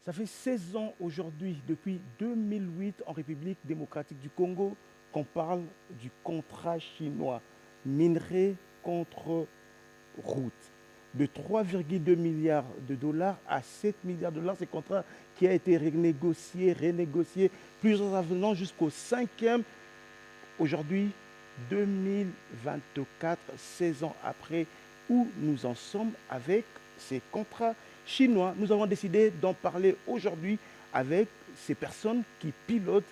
Ça fait 16 ans aujourd'hui, depuis 2008 en République démocratique du Congo, qu'on parle du contrat chinois, minerai contre route. De 3,2 milliards de dollars à 7 milliards de dollars, ce contrat qui a été renégocié, plusieurs avenants jusqu'au cinquième. Aujourd'hui, 2024, 16 ans après, où nous en sommes avec ces contrats chinois. Nous avons décidé d'en parler aujourd'hui avec ces personnes qui pilotent,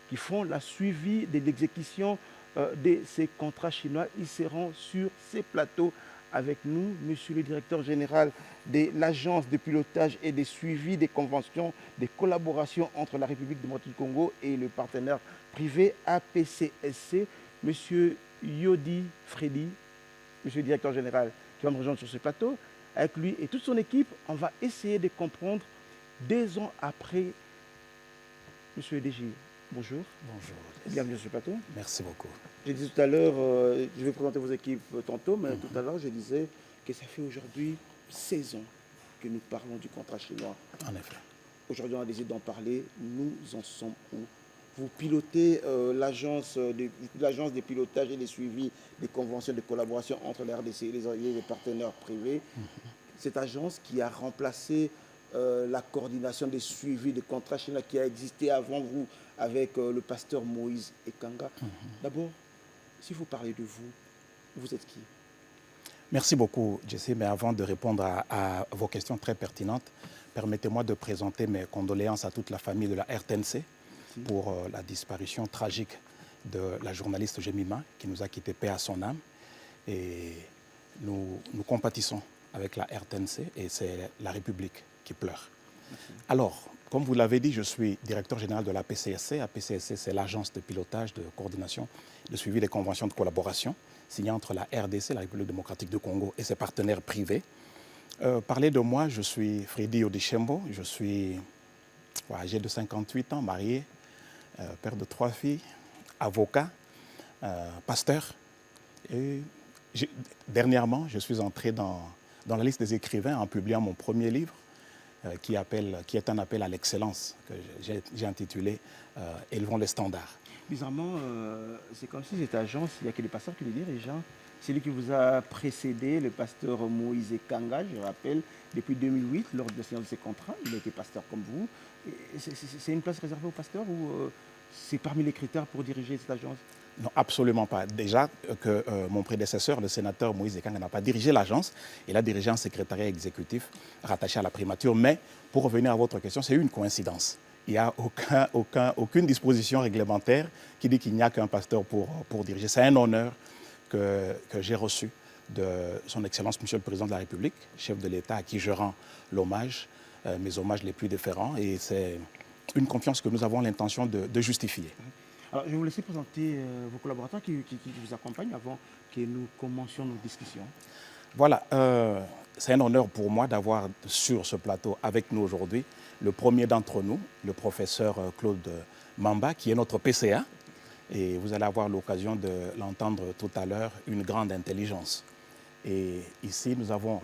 qui font la suivi de l'exécution de ces contrats chinois. Ils seront sur ces plateaux avec nous, monsieur le directeur général de l'Agence de pilotage et de suivi des conventions de collaboration entre la République démocratique du Congo et le partenaire privé APCSC, monsieur Yodi Freddy, monsieur le directeur général, qui va me rejoindre sur ce plateau. Avec lui et toute son équipe, on va essayer de comprendre 2 ans après. Monsieur le DG, bonjour. Bonjour. Bienvenue sur ce plateau. Merci beaucoup. J'ai dit tout à l'heure, je vais présenter vos équipes tantôt, mais tout à l'heure, je disais que ça fait aujourd'hui 16 ans que nous parlons du contrat chinois. En effet. Aujourd'hui, on a décidé d'en parler. Nous en sommes où? Vous pilotez l'agence de pilotage et de suivi des conventions de collaboration entre la RDC et les partenaires privés. Cette agence qui a remplacé la coordination des suivis des contrats chinois qui a existé avant vous avec le pasteur Moïse Ekanga. D'abord, si vous parlez de vous, vous êtes qui? Merci beaucoup, Jesse. Mais avant de répondre à vos questions très pertinentes, permettez-moi de présenter mes condoléances à toute la famille de la RTNC pour la disparition tragique de la journaliste Jemima, qui nous a quitté, paix à son âme. Et nous compatissons avec la RTNC et c'est la République qui pleure. Alors, comme vous l'avez dit, je suis directeur général de l'APCSC. APCSC, c'est l'agence de pilotage, de coordination, de suivi des conventions de collaboration signées entre la RDC, la République démocratique du Congo, et ses partenaires privés. Parler de moi, je suis Freddy Odishembo, je suis âgé de 58 ans, marié, père de 3 filles, avocat, pasteur. Et dernièrement, je suis entré dans la liste des écrivains en publiant mon premier livre, qui est un appel à l'excellence, que j'ai intitulé « Élevons les standards ». Bizarrement, c'est comme si cette agence, il n'y a que les pasteurs qui le dirigent. C'est lui qui vous a précédé, le pasteur Moïse Ekanga, je rappelle, depuis 2008, lors de la signature de ses contrats, il a été pasteur comme vous. C'est une place réservée aux pasteurs ou c'est parmi les critères pour diriger cette agence? Non, absolument pas. Déjà que mon prédécesseur, le sénateur Moïse Ekanga, n'a pas dirigé l'agence. Il a dirigé un secrétariat exécutif rattaché à la primature. Mais pour revenir à votre question, c'est une coïncidence. Il n'y a aucune disposition réglementaire qui dit qu'il n'y a qu'un pasteur pour diriger. C'est un honneur que j'ai reçu de son Excellence, Monsieur le Président de la République, chef de l'État, à qui je rends l'hommage, mes hommages les plus déférents. Et c'est une confiance que nous avons l'intention de justifier. Alors, je vais vous laisser présenter vos collaborateurs qui vous accompagnent avant que nous commencions nos discussions. Voilà, c'est un honneur pour moi d'avoir sur ce plateau avec nous aujourd'hui le premier d'entre nous, le professeur Claude Mamba, qui est notre PCA. Et vous allez avoir l'occasion de l'entendre tout à l'heure, une grande intelligence. Et ici, nous avons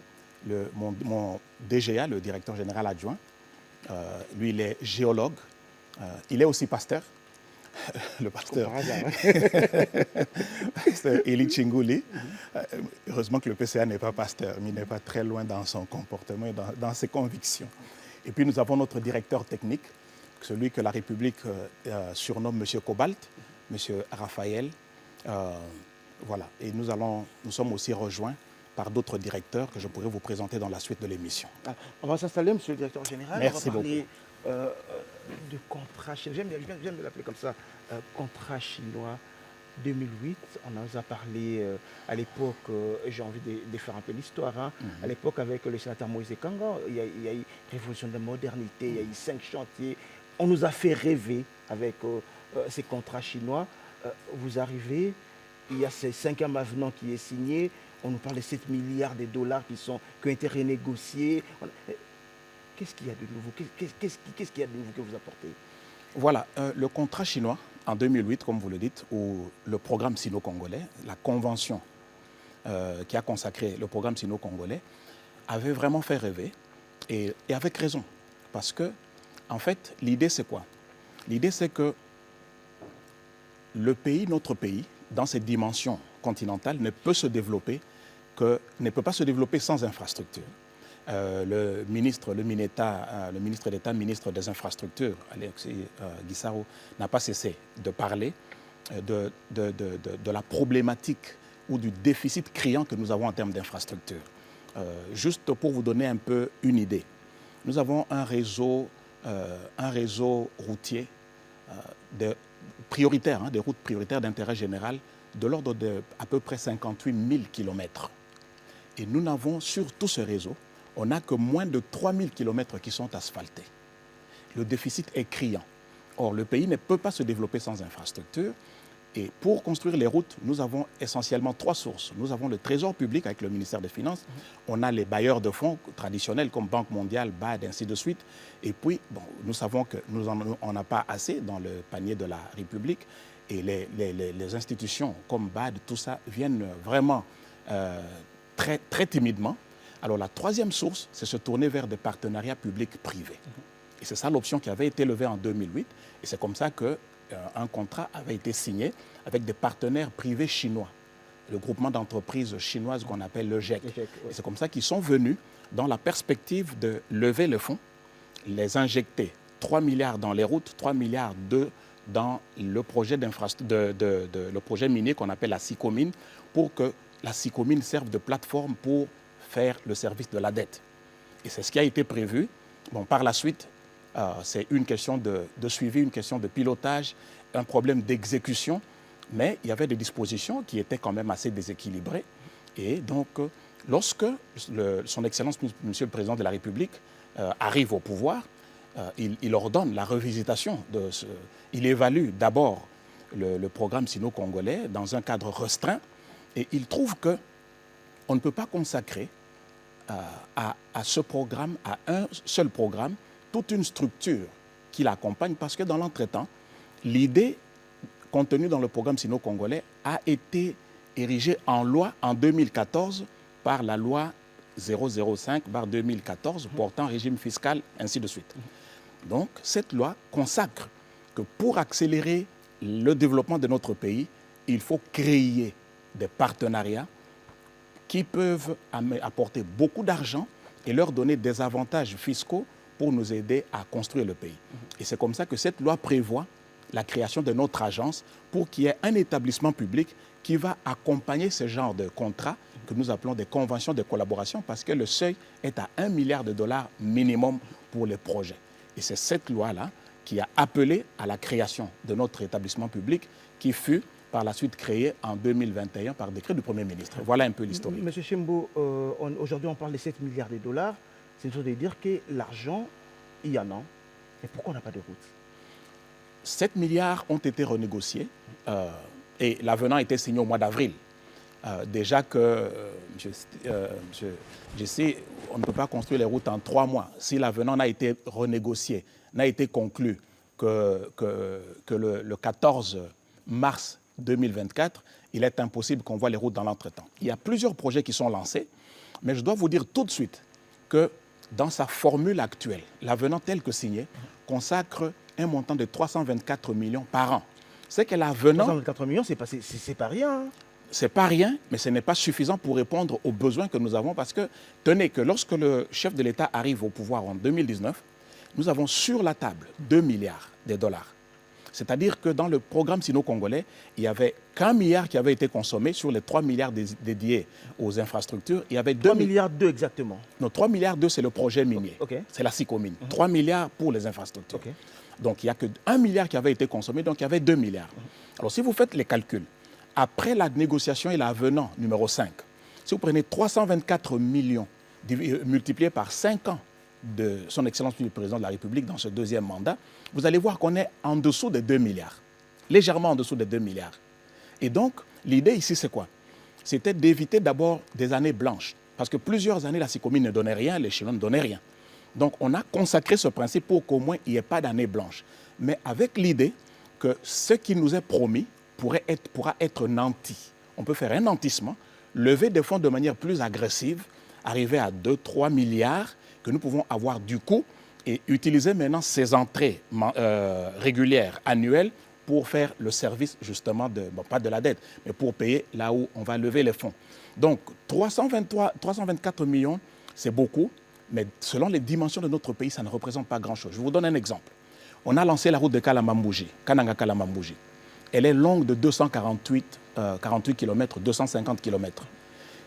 mon DGA, le directeur général adjoint. Lui, il est géologue. Il est aussi pasteur. Le pasteur, pasteur Eli Chinguli. Heureusement que le PCA n'est pas pasteur, mais il n'est pas très loin dans son comportement et dans ses convictions. Et puis nous avons notre directeur technique, celui que la République surnomme M. Cobalt, M. Raphaël. Voilà. Et nous sommes aussi rejoints par d'autres directeurs que je pourrais vous présenter dans la suite de l'émission. On va s'installer, monsieur le directeur général. Merci on va parler, beaucoup. De contrat chinois, j'aime de l'appeler comme ça, contrat chinois 2008. On en a parlé à l'époque, j'ai envie de faire un peu l'histoire, à l'époque avec le sénateur Moïse Ekanga, il y a eu révolution de la modernité, il y a eu 5 chantiers. On nous a fait rêver avec ces contrats chinois. Vous arrivez, il y a ce 5e avenant qui est signé, on nous parle de 7 milliards de dollars qui ont été renégociés. Qu'est-ce qu'il y a de nouveau? Qu'est-ce qu'il y a de nouveau que vous apportez? Voilà, le contrat chinois, en 2008, comme vous le dites, ou le programme sino-congolais, la convention qui a consacré le programme sino-congolais, avait vraiment fait rêver, et avec raison. Parce que, en fait, l'idée, c'est quoi? L'idée, c'est que le pays, notre pays, dans cette dimension continentale, ne peut pas se développer sans infrastructures. Le ministre d'État, ministre des Infrastructures, Alexis Guissaro, n'a pas cessé de parler de la problématique ou du déficit criant que nous avons en termes d'infrastructures. Juste pour vous donner un peu une idée, nous avons un réseau routier prioritaire, des routes prioritaires d'intérêt général, de l'ordre de à peu près 58 000 km. Et nous n'avons sur tout ce réseau, on n'a que moins de 3 000 km qui sont asphaltés. Le déficit est criant. Or, le pays ne peut pas se développer sans infrastructure. Et pour construire les routes, nous avons essentiellement 3 sources. Nous avons le Trésor public avec le ministère des Finances. On a les bailleurs de fonds traditionnels comme Banque mondiale, BAD, ainsi de suite. Et puis, bon, nous savons que nous n'en avons pas assez dans le panier de la République. Et les institutions comme BAD, tout ça, viennent vraiment très, très timidement. Alors la troisième source, c'est se tourner vers des partenariats publics-privés. Et c'est ça l'option qui avait été levée en 2008. Et c'est comme ça qu'un contrat avait été signé avec des partenaires privés chinois, le groupement d'entreprises chinoises qu'on appelle le GEC. Et c'est comme ça qu'ils sont venus dans la perspective de lever le fonds, les injecter 3 milliards dans les routes, 3 milliards dans le projet le projet minier qu'on appelle la SICOMINE, pour que la SICOMINE serve de plateforme pour faire le service de la dette. Et c'est ce qui a été prévu. Bon, par la suite, c'est une question de suivi, une question de pilotage, un problème d'exécution, mais il y avait des dispositions qui étaient quand même assez déséquilibrées. Et donc, lorsque son Excellence, Monsieur le Président de la République, arrive au pouvoir, il ordonne la revisitation il évalue d'abord le programme sino-congolais dans un cadre restreint, et il trouve qu'on ne peut pas consacrer à ce programme, à un seul programme, toute une structure qui l'accompagne, parce que dans l'entretemps, l'idée contenue dans le programme sino-congolais a été érigée en loi en 2014 par la loi 005/2014 portant régime fiscal, ainsi de suite. Donc, cette loi consacre que pour accélérer le développement de notre pays, il faut créer des partenariats qui peuvent apporter beaucoup d'argent et leur donner des avantages fiscaux pour nous aider à construire le pays. Et c'est comme ça que cette loi prévoit la création de notre agence pour qu'il y ait un établissement public qui va accompagner ce genre de contrats que nous appelons des conventions de collaboration, parce que le seuil est à $1 milliard minimum pour les projets. Et c'est cette loi-là qui a appelé à la création de notre établissement public qui fut par la suite créé en 2021 par décret du Premier ministre. Voilà un peu l'historique. Monsieur Chembo, aujourd'hui on parle de $7 milliards. C'est de dire que l'argent, il y en a. Mais pourquoi on n'a pas de route? 7 milliards ont été renégociés et l'avenant a été signé au mois d'avril. Déjà que, je sais, on ne peut pas construire les routes en 3 mois. Si l'avenant n'a été renégocié, n'a été conclu que le 14 mars 2024, il est impossible qu'on voit les routes dans l'entretemps. Il y a plusieurs projets qui sont lancés, mais je dois vous dire tout de suite que dans sa formule actuelle, l'avenant tel que signé consacre un montant de 324 millions par an. C'est que l'avenant... 324 millions, c'est pas rien. C'est pas rien, mais ce n'est pas suffisant pour répondre aux besoins que nous avons, parce que, tenez, que lorsque le chef de l'État arrive au pouvoir en 2019, nous avons sur la table $2 milliards. C'est-à-dire que dans le programme sino-congolais, il n'y avait qu'1 milliard qui avait été consommé sur les 3 milliards dédiés aux infrastructures. Il y avait 3 milliards 2 exactement. Non, 3 milliards 2, c'est le projet minier. Okay. C'est la SICOMINE. 3 milliards pour les infrastructures. Okay. Donc, il n'y a que 1 milliard qui avait été consommé, donc il y avait 2 milliards. Alors, si vous faites les calculs, après la négociation et l'avenant numéro 5, si vous prenez 324 millions multipliés par 5 ans de son Excellence le Président de la République dans ce deuxième mandat, vous allez voir qu'on est en dessous des 2 milliards, légèrement en dessous des 2 milliards. Et donc, l'idée ici, c'est quoi? C'était d'éviter d'abord des années blanches, parce que plusieurs années, la SICOMINE ne donnait rien, les Chinois ne donnaient rien. Donc, on a consacré ce principe pour qu'au moins il n'y ait pas d'année blanche, mais avec l'idée que ce qui nous est promis pourra être nanti. On peut faire un nantissement, lever des fonds de manière plus agressive, arriver à 2-3 milliards que nous pouvons avoir du coup et utiliser maintenant ces entrées régulières, annuelles, pour faire le service justement, pas de la dette, mais pour payer là où on va lever les fonds. Donc 324 millions, c'est beaucoup, mais selon les dimensions de notre pays, ça ne représente pas grand-chose. Je vous donne un exemple. On a lancé la route de Kalamambouji, Kananga-Kalamambouji. Elle est longue de 248 km, 250 km.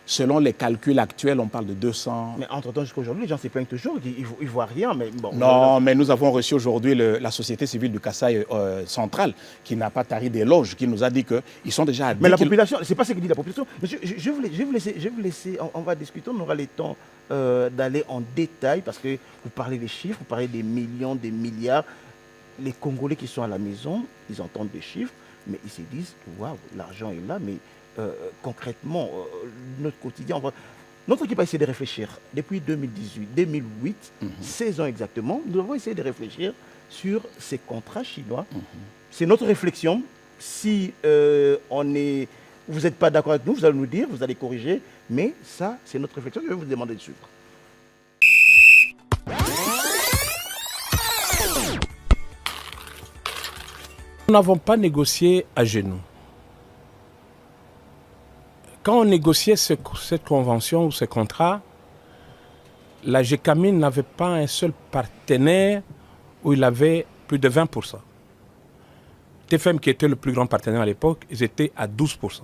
Selon les calculs actuels, on parle de 200... Mais entre-temps, jusqu'à aujourd'hui, les gens se plaignent toujours, ils ne voient rien. Mais bon, non, mais nous avons reçu aujourd'hui la société civile du Kasaï central, qui n'a pas tari d'éloge, qui nous a dit qu'ils sont déjà à 10 Mais la population, c'est pas ce que dit la population. Monsieur, je vais vous laisser, on va discuter, on aura le temps d'aller en détail, parce que vous parlez des chiffres, vous parlez des millions, des milliards. Les Congolais qui sont à la maison, ils entendent des chiffres, mais ils se disent, waouh, l'argent est là, mais... concrètement, notre quotidien, notre équipe a essayé de réfléchir depuis 2008, 16 ans exactement, nous avons essayé de réfléchir sur ces contrats chinois. C'est notre réflexion. Si vous n'êtes pas d'accord avec nous, vous allez nous dire, vous allez corriger, mais ça, c'est notre réflexion. Je vais vous demander de suivre. Nous n'avons pas négocié à genoux. Quand on négociait cette convention ou ce contrat, la GECAMIN n'avait pas un seul partenaire où il avait plus de 20%. TFM, qui était le plus grand partenaire à l'époque, ils étaient à 12%.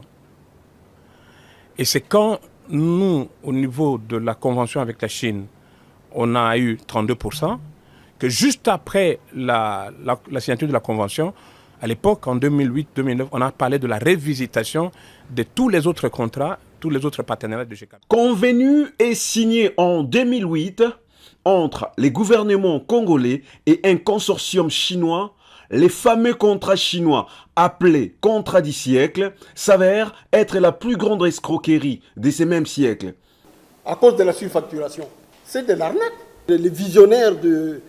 Et c'est quand nous, au niveau de la convention avec la Chine, on a eu 32%, que juste après la signature de la convention, à l'époque, en 2008-2009, on a parlé de la révisitation de tous les autres contrats, tous les autres partenariats de GECAMIN. Convenu et signé en 2008 entre les gouvernements congolais et un consortium chinois, les fameux contrats chinois appelés contrats du siècle s'avèrent être la plus grande escroquerie de ces mêmes siècles. À cause de la surfacturation, c'est de l'arnaque. Les visionnaires de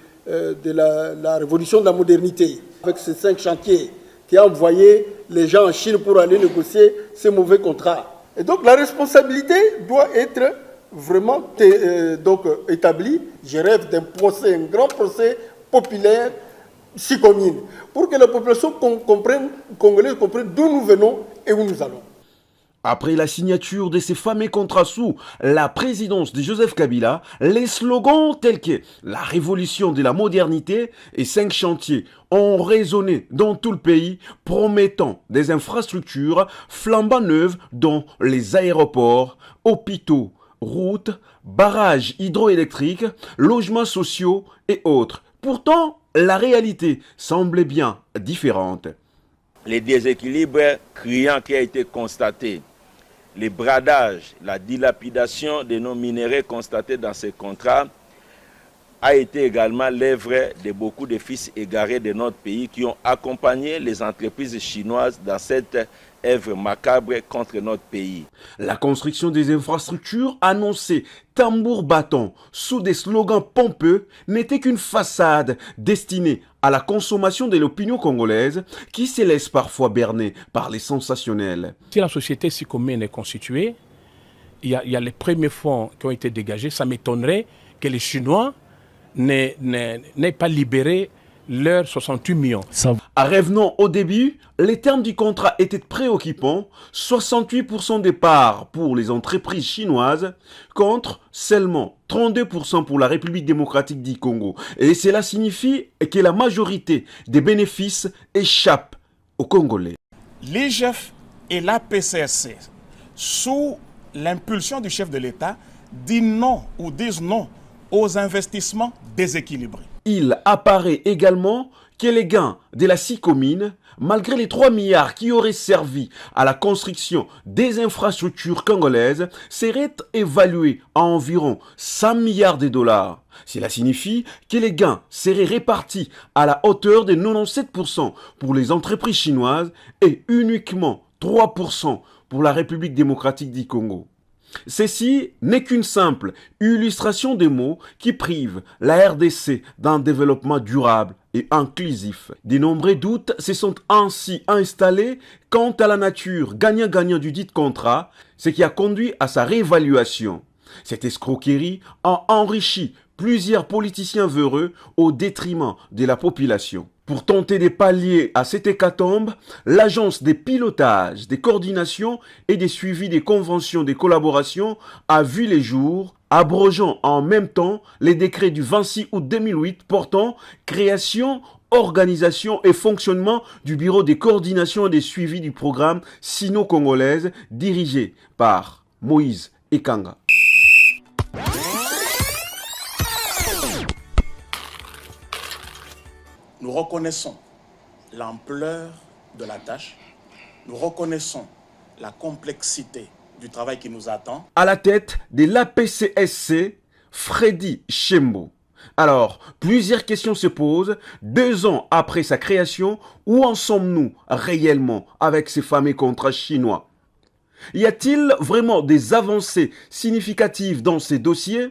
la révolution de la modernité, avec ces 5 chantiers qui a envoyé les gens en Chine pour aller négocier ces mauvais contrats. Et donc la responsabilité doit être vraiment établie. Je rêve d'un procès, un grand procès populaire, psychomine, pour que la population congolaise comprenne d'où nous venons et où nous allons. Après la signature de ces fameux contrats sous la présidence de Joseph Kabila, les slogans tels que la révolution de la modernité et 5 chantiers ont résonné dans tout le pays, promettant des infrastructures flambant neuves dans les aéroports, hôpitaux, routes, barrages hydroélectriques, logements sociaux et autres. Pourtant, la réalité semblait bien différente. Les déséquilibres criants qui ont été constatés, les bradages, la dilapidation de nos minéraux constatés dans ces contrats a été également l'œuvre de beaucoup de fils égarés de notre pays qui ont accompagné les entreprises chinoises dans cette œuvre macabre contre notre pays. La construction des infrastructures annoncées tambour battant sous des slogans pompeux n'était qu'une façade destinée à la consommation de l'opinion congolaise qui se laisse parfois berner par les sensationnels. Si la société si commune est constituée, il y a les premiers fonds qui ont été dégagés. Ça m'étonnerait que les Chinois n'aient pas libéré leurs 68 millions. Revenons au début, les termes du contrat étaient préoccupants. 68% des parts pour les entreprises chinoises contre seulement 32% pour la République démocratique du Congo. Et cela signifie que la majorité des bénéfices échappent aux Congolais. L'IGF et l'APCSC, sous l'impulsion du chef de l'État, disent non aux investissements déséquilibrés. Il apparaît également que les gains de la SICOMINE, malgré les 3 milliards qui auraient servi à la construction des infrastructures congolaises, seraient évalués à environ 100 milliards de dollars. Cela signifie que les gains seraient répartis à la hauteur de 97% pour les entreprises chinoises et uniquement 3% pour la République démocratique du Congo. Ceci n'est qu'une simple illustration des mots qui privent la RDC d'un développement durable et inclusif. De nombreux doutes se sont ainsi installés quant à la nature gagnant-gagnant du dit contrat, ce qui a conduit à sa réévaluation. Cette escroquerie a enrichi plusieurs politiciens véreux au détriment de la population. Pour tenter de pallier à cette hécatombe, l'Agence des pilotages, des coordinations et des suivis des conventions de collaboration a vu les jours, abrogeant en même temps les décrets du 26 août 2008 portant création, organisation et fonctionnement du Bureau des coordinations et des suivis du programme sino-congolaise dirigé par Moïse Ekanga. Nous reconnaissons l'ampleur de la tâche, nous reconnaissons la complexité du travail qui nous attend. À la tête de l'APCSC, Freddy Chembo. Alors, plusieurs questions se posent. 2 ans après sa création, où en sommes-nous réellement avec ces fameux contrats chinois? Y a-t-il vraiment des avancées significatives dans ces dossiers?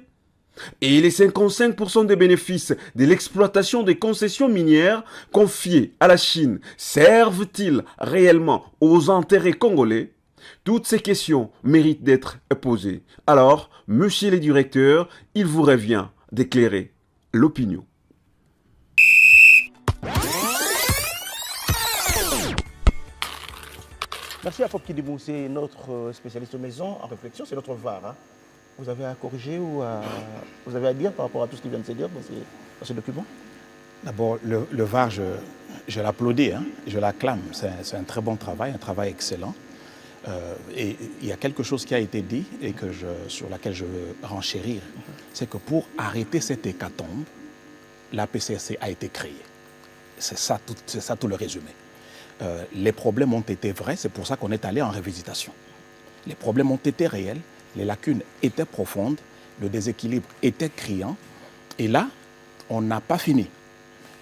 Et les 55% des bénéfices de l'exploitation des concessions minières confiées à la Chine servent-ils réellement aux intérêts congolais? Toutes ces questions méritent d'être posées. Alors, monsieur le directeur, il vous revient d'éclairer l'opinion. Merci à Pop Kidibou, c'est notre spécialiste maison en réflexion, c'est notre VAR. Hein. Vous avez à corriger ou vous avez à dire par rapport à tout ce qui vient de se dire dans ce document? D'abord, le VAR, je l'applaudis, hein, je l'acclame. C'est un très bon travail, un travail excellent. Et il y a quelque chose qui a été dit et sur laquelle je veux renchérir. C'est que pour arrêter cette hécatombe, la PCSC a été créée. C'est ça tout le résumé. Les problèmes ont été vrais, c'est pour ça qu'on est allé en révisitation. Les problèmes ont été réels, les lacunes étaient profondes, le déséquilibre était criant. Et là, on n'a pas fini.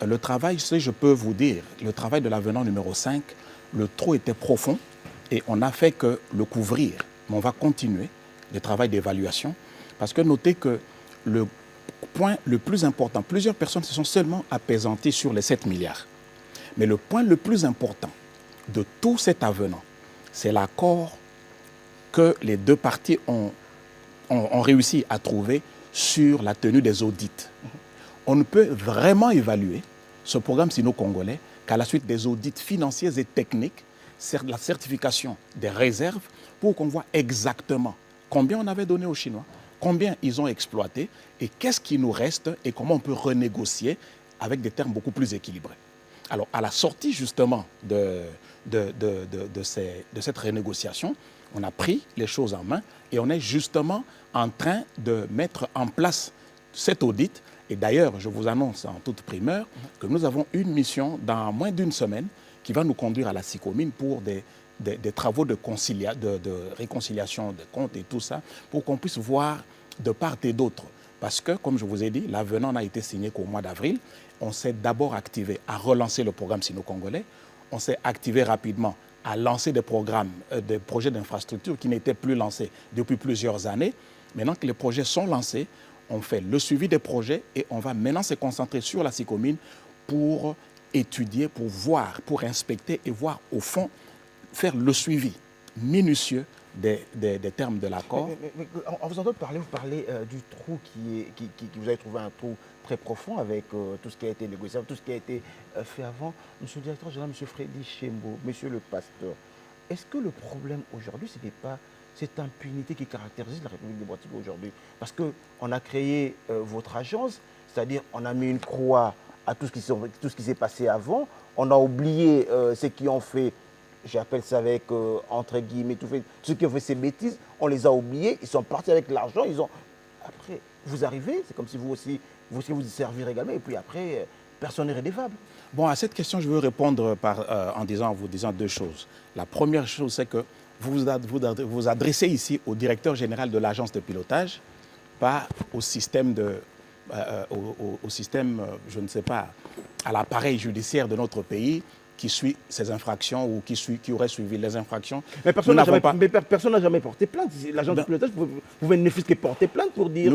Le travail, je peux vous dire, le travail de l'avenant numéro 5, le trou était profond et on n'a fait que le couvrir. Mais on va continuer le travail d'évaluation parce que notez que le point le plus important, plusieurs personnes se sont seulement apaisanties sur les 7 milliards. Mais le point le plus important de tout cet avenant, c'est l'accord que les deux parties ont réussi à trouver sur la tenue des audits. On ne peut vraiment évaluer ce programme sino-congolais qu'à la suite des audits financiers et techniques, la certification des réserves, pour qu'on voit exactement combien on avait donné aux Chinois, combien ils ont exploité et qu'est-ce qui nous reste et comment on peut renégocier avec des termes beaucoup plus équilibrés. Alors, à la sortie justement de cette renégociation, on a pris les choses en main et on est justement en train de mettre en place cet audit. Et d'ailleurs, je vous annonce en toute primeur que nous avons une mission dans moins d'une semaine qui va nous conduire à la SICOMINE pour des travaux de réconciliation de comptes et tout ça, pour qu'on puisse voir de part et d'autre. Parce que, comme je vous ai dit, l'avenant n'a été signé qu'au mois d'avril. On s'est d'abord activé à relancer le programme sino-congolais. On s'est activé rapidement à lancer des programmes, des projets d'infrastructure qui n'étaient plus lancés depuis plusieurs années. Maintenant que les projets sont lancés, on fait le suivi des projets et on va maintenant se concentrer sur la SICOMINE pour étudier, pour voir, pour inspecter et voir au fond, faire le suivi minutieux des termes de l'accord. En vous entendant parler, vous parlez du trou qui vous avez trouvé un trou très profond avec tout ce qui a été négocié, tout ce qui a été fait avant. Monsieur le directeur général, monsieur Freddy Chembo, monsieur le pasteur, est-ce que le problème aujourd'hui, ce n'est pas cette impunité qui caractérise la République démocratique aujourd'hui? Parce qu'on a créé votre agence, c'est-à-dire on a mis une croix à tout ce qui s'est passé avant, on a oublié ceux qui ont fait, j'appelle ça avec, entre guillemets, ceux qui ont fait ces bêtises, on les a oubliés, ils sont partis avec l'argent, Après, vous arrivez, c'est comme si vous aussi vous servir également, et puis après, personne n'est redevable. Bon, à cette question, je veux répondre en vous disant 2 choses. La première chose, c'est que vous vous adressez ici au directeur général de l'agence de pilotage, pas au système je ne sais pas, à l'appareil judiciaire de notre pays qui suit ces infractions ou qui aurait suivi les infractions. Mais personne n'a jamais porté plainte. L'agence de pilotage pouvait ne fût-ce que porter plainte pour dire...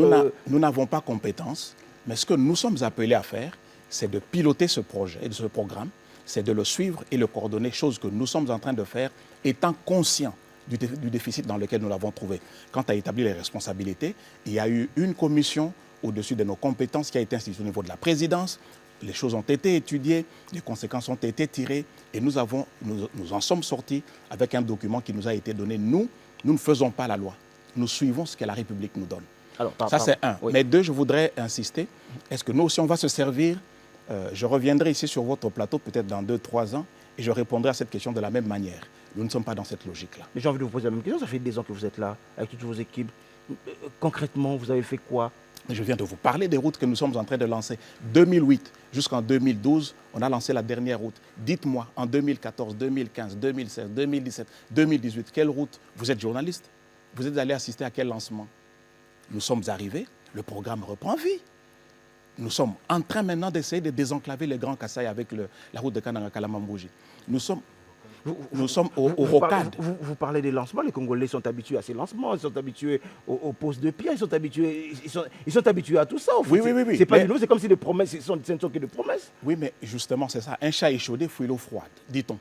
Nous n'avons pas compétence, mais ce que nous sommes appelés à faire, c'est de piloter ce projet et ce programme, c'est de le suivre et le coordonner, chose que nous sommes en train de faire, étant conscients du déficit dans lequel nous l'avons trouvé. Quant à établir les responsabilités, il y a eu une commission au-dessus de nos compétences qui a été institué au niveau de la présidence. Les choses ont été étudiées, les conséquences ont été tirées et nous en sommes sortis avec un document qui nous a été donné. Nous ne faisons pas la loi. Nous suivons ce que la République nous donne. Alors, ça, c'est un. Oui. Mais deux, je voudrais insister. Est-ce que nous aussi, on va se servir je reviendrai ici sur votre plateau peut-être dans 2-3 ans et je répondrai à cette question de la même manière. Nous ne sommes pas dans cette logique-là. Mais j'ai envie de vous poser la même question. Ça fait des ans que vous êtes là, avec toutes vos équipes. Concrètement, vous avez fait quoi? Je viens de vous parler des routes que nous sommes en train de lancer. 2008 jusqu'en 2012, on a lancé la dernière route. Dites-moi, en 2014, 2015, 2016, 2017, 2018, quelle route? Vous êtes journaliste? Vous êtes allé assister à quel lancement? Nous sommes arrivés, le programme reprend vie. Nous sommes en train maintenant d'essayer de désenclaver le Grand Kasaï avec la route de Kananga-Kalamambouji. Nous sommes au rocade. Vous parlez des lancements, les Congolais sont habitués à ces lancements, ils sont habitués aux poses de pierre, ils sont habitués à tout ça. Oui. C'est pas nouveau, c'est comme si les promesses, ce ne sont que des promesses. Oui, mais justement, c'est ça. Un chat échaudé fouille l'eau froide, dit-on.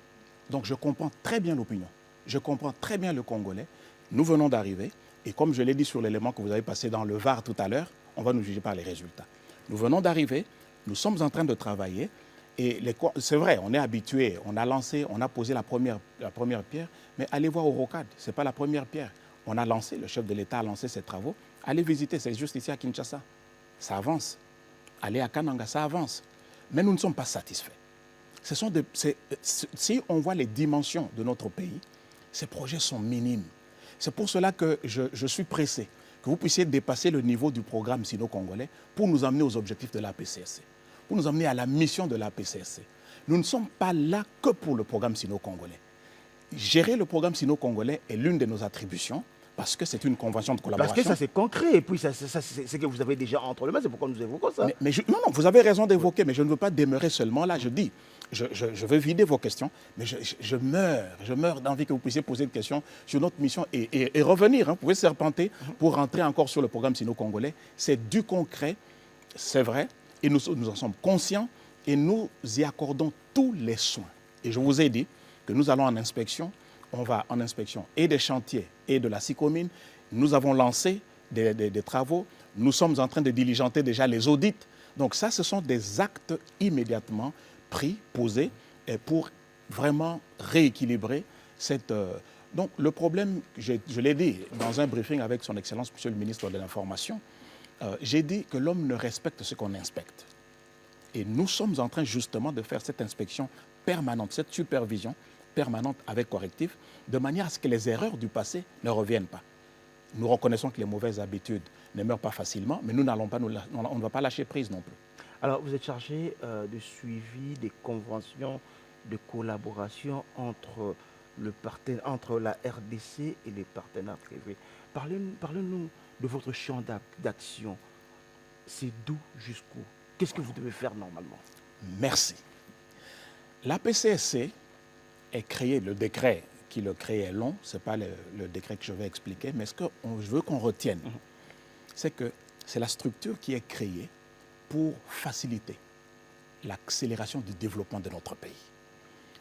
Donc je comprends très bien l'opinion. Je comprends très bien le Congolais. Nous venons d'arriver. Et comme je l'ai dit sur l'élément que vous avez passé dans le VAR tout à l'heure, on va nous juger par les résultats. Nous venons d'arriver, nous sommes en train de travailler. Et c'est vrai, on est habitué, on a lancé, on a posé la première pierre, mais allez voir au rocade, ce n'est pas la première pierre. On a lancé, le chef de l'État a lancé ses travaux. Allez visiter, c'est juste ici à Kinshasa. Ça avance. Allez à Kananga, ça avance. Mais nous ne sommes pas satisfaits. Si on voit les dimensions de notre pays, ces projets sont minimes. C'est pour cela que je suis pressé que vous puissiez dépasser le niveau du programme sino-congolais pour nous amener aux objectifs de l'APCSC, pour nous amener à la mission de l'APCSC. Nous ne sommes pas là que pour le programme sino-congolais. Gérer le programme sino-congolais est l'une de nos attributions parce que c'est une convention de collaboration. Parce que ça c'est concret et puis c'est que vous avez déjà entre les mains, c'est pourquoi nous évoquons ça. Non, vous avez raison d'évoquer, mais je ne veux pas demeurer seulement là. Je dis, je veux vider vos questions, mais je meurs d'envie que vous puissiez poser des questions sur notre mission et revenir. Vous pouvez serpenter pour rentrer encore sur le programme sino-congolais. C'est du concret, c'est vrai, et nous en sommes conscients et nous y accordons tous les soins. Et je vous ai dit que nous allons en inspection. On va en inspection et des chantiers et de la SICOMINE. Nous avons lancé des travaux. Nous sommes en train de diligenter déjà les audits. Donc ça, ce sont des actes immédiatement pris, posés, pour vraiment rééquilibrer cette... Donc le problème, je l'ai dit dans un briefing avec son Excellence, Monsieur le ministre de l'Information, j'ai dit que l'homme ne respecte ce qu'on inspecte. Et nous sommes en train justement de faire cette inspection permanente, cette supervision permanente avec correctif, de manière à ce que les erreurs du passé ne reviennent pas. Nous reconnaissons que les mauvaises habitudes ne meurent pas facilement, mais on ne va pas lâcher prise non plus. Alors, vous êtes chargé de suivi des conventions de collaboration entre la RDC et les partenaires privés. Parlez-nous de votre champ d'action. C'est d'où jusqu'où? Qu'est-ce que vous devez faire normalement? Merci. La PCSC est créé, le décret qui le crée est long, ce n'est pas le décret que je vais expliquer, mais ce que je veux qu'on retienne, c'est que c'est la structure qui est créée pour faciliter l'accélération du développement de notre pays.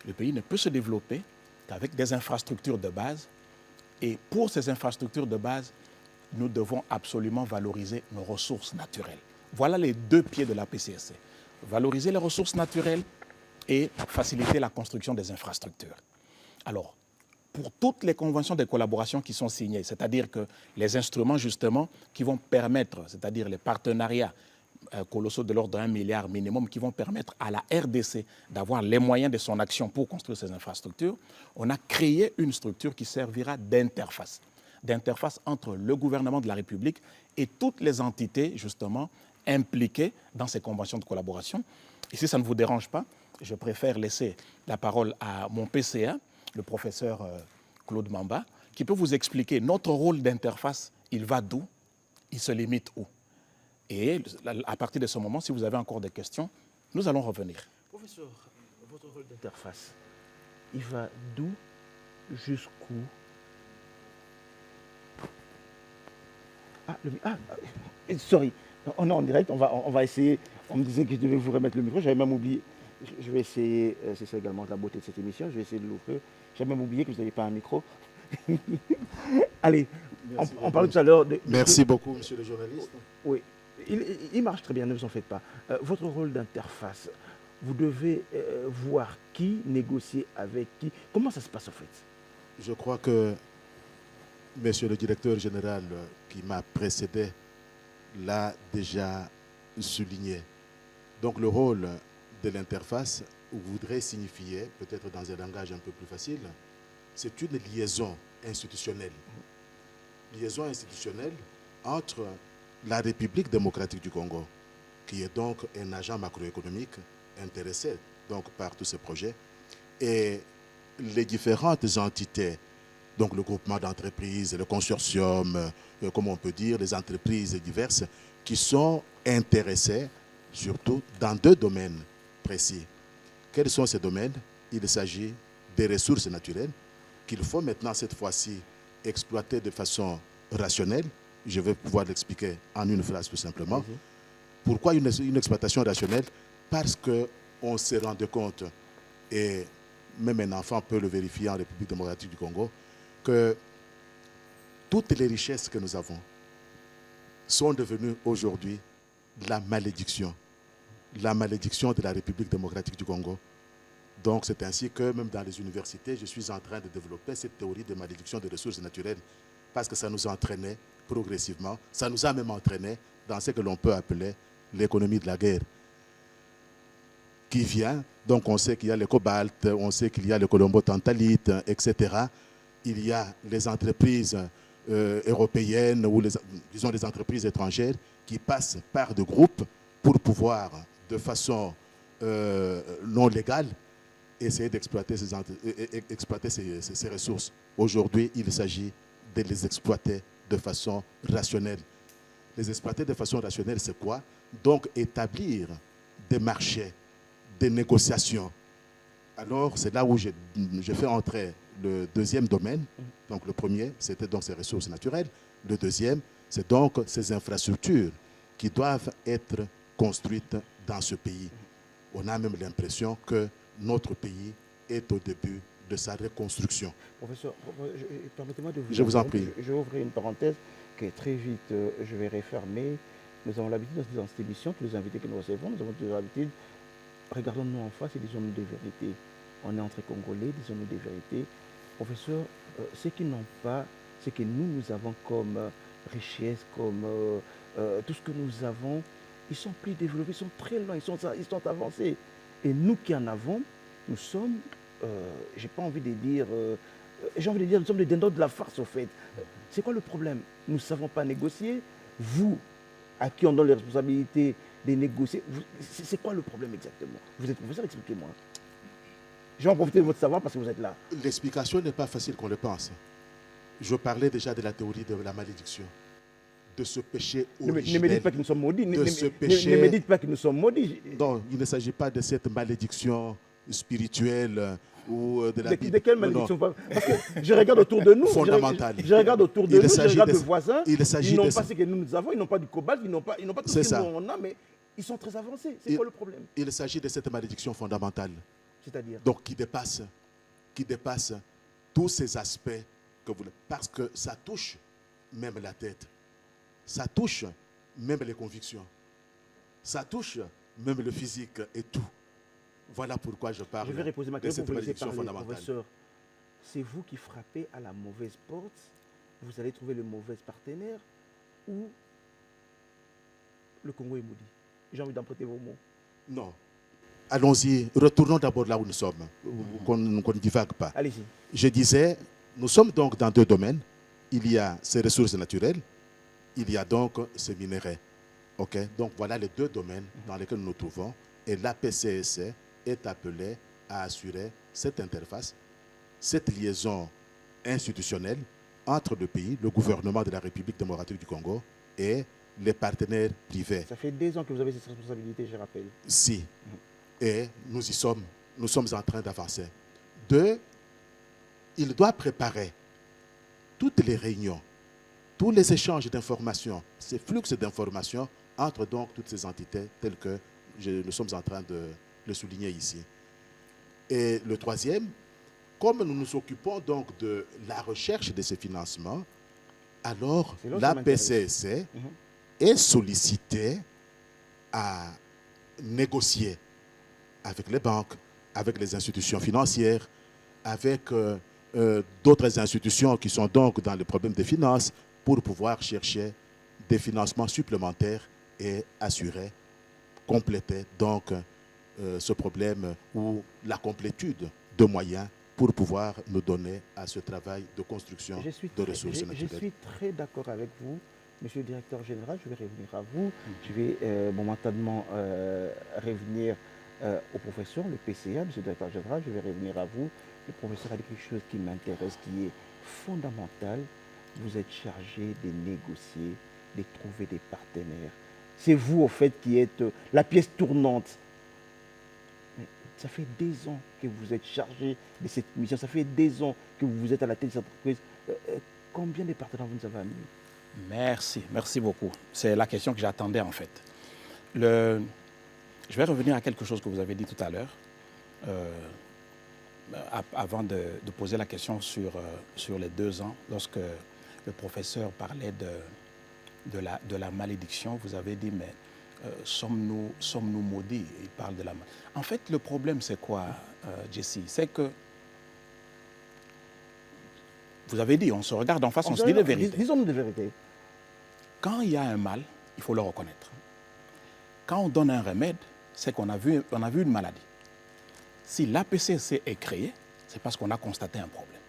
Le pays ne peut se développer qu'avec des infrastructures de base, et pour ces infrastructures de base, nous devons absolument valoriser nos ressources naturelles. Voilà les deux pieds de la PCSC. Valoriser les ressources naturelles et faciliter la construction des infrastructures. Alors, pour toutes les conventions de collaboration qui sont signées, c'est-à-dire que les instruments justement qui vont permettre, c'est-à-dire les partenariats colossaux de l'ordre de 1 milliard minimum qui vont permettre à la RDC d'avoir les moyens de son action pour construire ces infrastructures, on a créé une structure qui servira d'interface entre le gouvernement de la République et toutes les entités justement impliquées dans ces conventions de collaboration. Et si ça ne vous dérange pas, je préfère laisser la parole à mon PCA, le professeur Claude Mamba, qui peut vous expliquer notre rôle d'interface, il va d'où, il se limite où. Et à partir de ce moment, si vous avez encore des questions, nous allons revenir. Professeur, votre rôle d'interface, il va d'où jusqu'où? Sorry, on est en direct, on va essayer. On me disait que je devais vous remettre le micro, j'avais même oublié. Je vais essayer, c'est ça également la beauté de cette émission, je vais essayer de l'ouvrir. J'avais même oublié que vous n'avez pas un micro. Allez, on parlait tout à l'heure de... Merci beaucoup, monsieur le journaliste. Oui. Il marche très bien, ne vous en faites pas. Votre rôle d'interface, vous devez voir qui, négocier avec qui. Comment ça se passe en fait? Je crois que Monsieur le directeur général qui m'a précédé l'a déjà souligné. Donc le rôle de l'interface voudrait signifier, peut-être dans un langage un peu plus facile, c'est une liaison institutionnelle. Liaison institutionnelle entre la République démocratique du Congo, qui est donc un agent macroéconomique intéressé donc, par tous ces projets, et les différentes entités, donc le groupement d'entreprises, le consortium, comme on peut dire, les entreprises diverses, qui sont intéressées surtout dans 2 domaines précis. Quels sont ces domaines? Il s'agit des ressources naturelles qu'il faut maintenant, cette fois-ci, exploiter de façon rationnelle. Je vais pouvoir l'expliquer en une phrase tout simplement. Pourquoi une exploitation rationnelle? Parce qu'on s'est rendu compte, et même un enfant peut le vérifier en République démocratique du Congo, que toutes les richesses que nous avons sont devenues aujourd'hui la malédiction de la République démocratique du Congo. Donc c'est ainsi que même dans les universités, je suis en train de développer cette théorie de malédiction des ressources naturelles, parce que ça nous a entraînés progressivement, ça nous a même entraînés dans ce que l'on peut appeler l'économie de la guerre, qui vient, donc on sait qu'il y a le cobalt, on sait qu'il y a le colombo-tantalite, etc. Il y a les entreprises européennes ou disons les entreprises étrangères qui passent par des groupes pour pouvoir, de façon non légale, essayer d'exploiter ces ressources. Aujourd'hui, il s'agit de les exploiter de façon rationnelle. Les exploiter de façon rationnelle, c'est quoi? Donc, établir des marchés, des négociations. Alors, c'est là où je fais entrer le deuxième domaine. Donc, le premier, c'était donc ces ressources naturelles. Le deuxième, c'est donc ces infrastructures qui doivent être construites dans ce pays. On a même l'impression que notre pays est au début de sa reconstruction. Professeur, permettez-moi de vous... Je vous en prie. Je vais ouvrir une parenthèse que très vite je vais refermer. Nous avons l'habitude dans cette émission, tous les invités que nous recevons, nous avons toujours l'habitude, regardons-nous en face et disons-nous des vérités. On est entre Congolais, disons-nous des vérités. Professeur, ceux qui n'ont pas, ce que nous avons comme richesse, comme tout ce que nous avons, ils sont plus développés, ils sont très loin, ils sont avancés. Et nous qui en avons, nous sommes, j'ai pas envie de dire, j'ai envie de dire, nous sommes des dindons de la farce au fait. C'est quoi le problème? Nous ne savons pas négocier. Vous, à qui on donne les responsabilités de négocier, c'est quoi le problème exactement? Vous êtes professeur, expliquez-moi. Je vais en profiter de votre savoir parce que vous êtes là. L'explication n'est pas facile qu'on le pense. Je parlais déjà de la théorie de la malédiction, de ce péché originel. Ne me dites pas que nous sommes maudits. Ne me dites pas que nous sommes maudits. Non, il ne s'agit pas de cette malédiction spirituelle ou de la Bible. De quelle malédiction? Parce que je regarde autour de nous. Fondamentale. Je regarde autour de nous, je regarde nos voisins. Ils n'ont pas ce que nous avons, ils n'ont pas du cobalt, ils n'ont pas tout ce que nous a, mais ils sont très avancés. C'est quoi le problème? Il s'agit de cette malédiction fondamentale. C'est-à-dire? Donc qui dépasse tous ces aspects que vous... Parce que ça touche même la tête. Ça touche même les convictions. Ça touche même le physique et tout. Voilà pourquoi je parle. Je vais reposer ma question pour vous laisser parler, fondamentale. professeur. C'est vous qui frappez à la mauvaise porte. Vous allez trouver le mauvais partenaire ou le Congo est maudit. J'ai envie d'emprunter vos mots. Non. Allons-y. Retournons d'abord là où nous sommes. Qu'on ne divague pas. Allez-y. Je disais, nous sommes donc dans 2 domaines. Il y a ces ressources naturelles. Il y a donc ces minéraux. OK? Donc voilà les 2 domaines dans lesquels nous nous trouvons. Et l'APCSC est appelé à assurer cette interface, cette liaison institutionnelle entre le pays, le gouvernement de la République démocratique du Congo et les partenaires privés. Ça fait 2 ans que vous avez cette responsabilité, je rappelle. Si. Et nous y sommes. Nous sommes en train d'avancer. 2, il doit préparer toutes les réunions, tous les échanges d'informations, ces flux d'informations entre donc toutes ces entités telles que nous sommes en train de le souligner ici. Et le 3e, comme nous nous occupons donc de la recherche de ces financements, alors la PCSC est sollicité à négocier avec les banques, avec les institutions financières, avec d'autres institutions qui sont donc dans le problème des finances pour pouvoir chercher des financements supplémentaires et assurer, compléter donc ce problème ou la complétude de moyens pour pouvoir nous donner à ce travail de construction de ressources naturelles. Je suis très d'accord avec vous, monsieur le directeur général. Je vais revenir à vous. Je vais momentanément revenir au professeur, le PCA, monsieur le directeur général. Je vais revenir à vous. Le professeur a dit quelque chose qui m'intéresse, qui est fondamental. Vous êtes chargé de négocier, de trouver des partenaires. C'est vous, au fait, qui êtes la pièce tournante. Mais ça fait des ans que vous êtes chargé de cette mission. Ça fait des ans que vous êtes à la tête de cette entreprise. Combien de partenaires vous nous avez amenés? Merci beaucoup. C'est la question que j'attendais en fait. Je vais revenir à quelque chose que vous avez dit tout à l'heure, avant de poser la question sur les 2 ans, lorsque le professeur parlait de la malédiction, vous avez dit, mais sommes-nous maudits? Il parle de la malédiction. En fait, le problème, c'est quoi, Jesse? C'est que, vous avez dit, on se regarde en face, on se dit les vérités. Disons-nous des vérités. Quand il y a un mal, il faut le reconnaître. Quand on donne un remède, c'est qu'on a vu une maladie. Si l'APCC est créé, c'est parce qu'on a constaté un problème.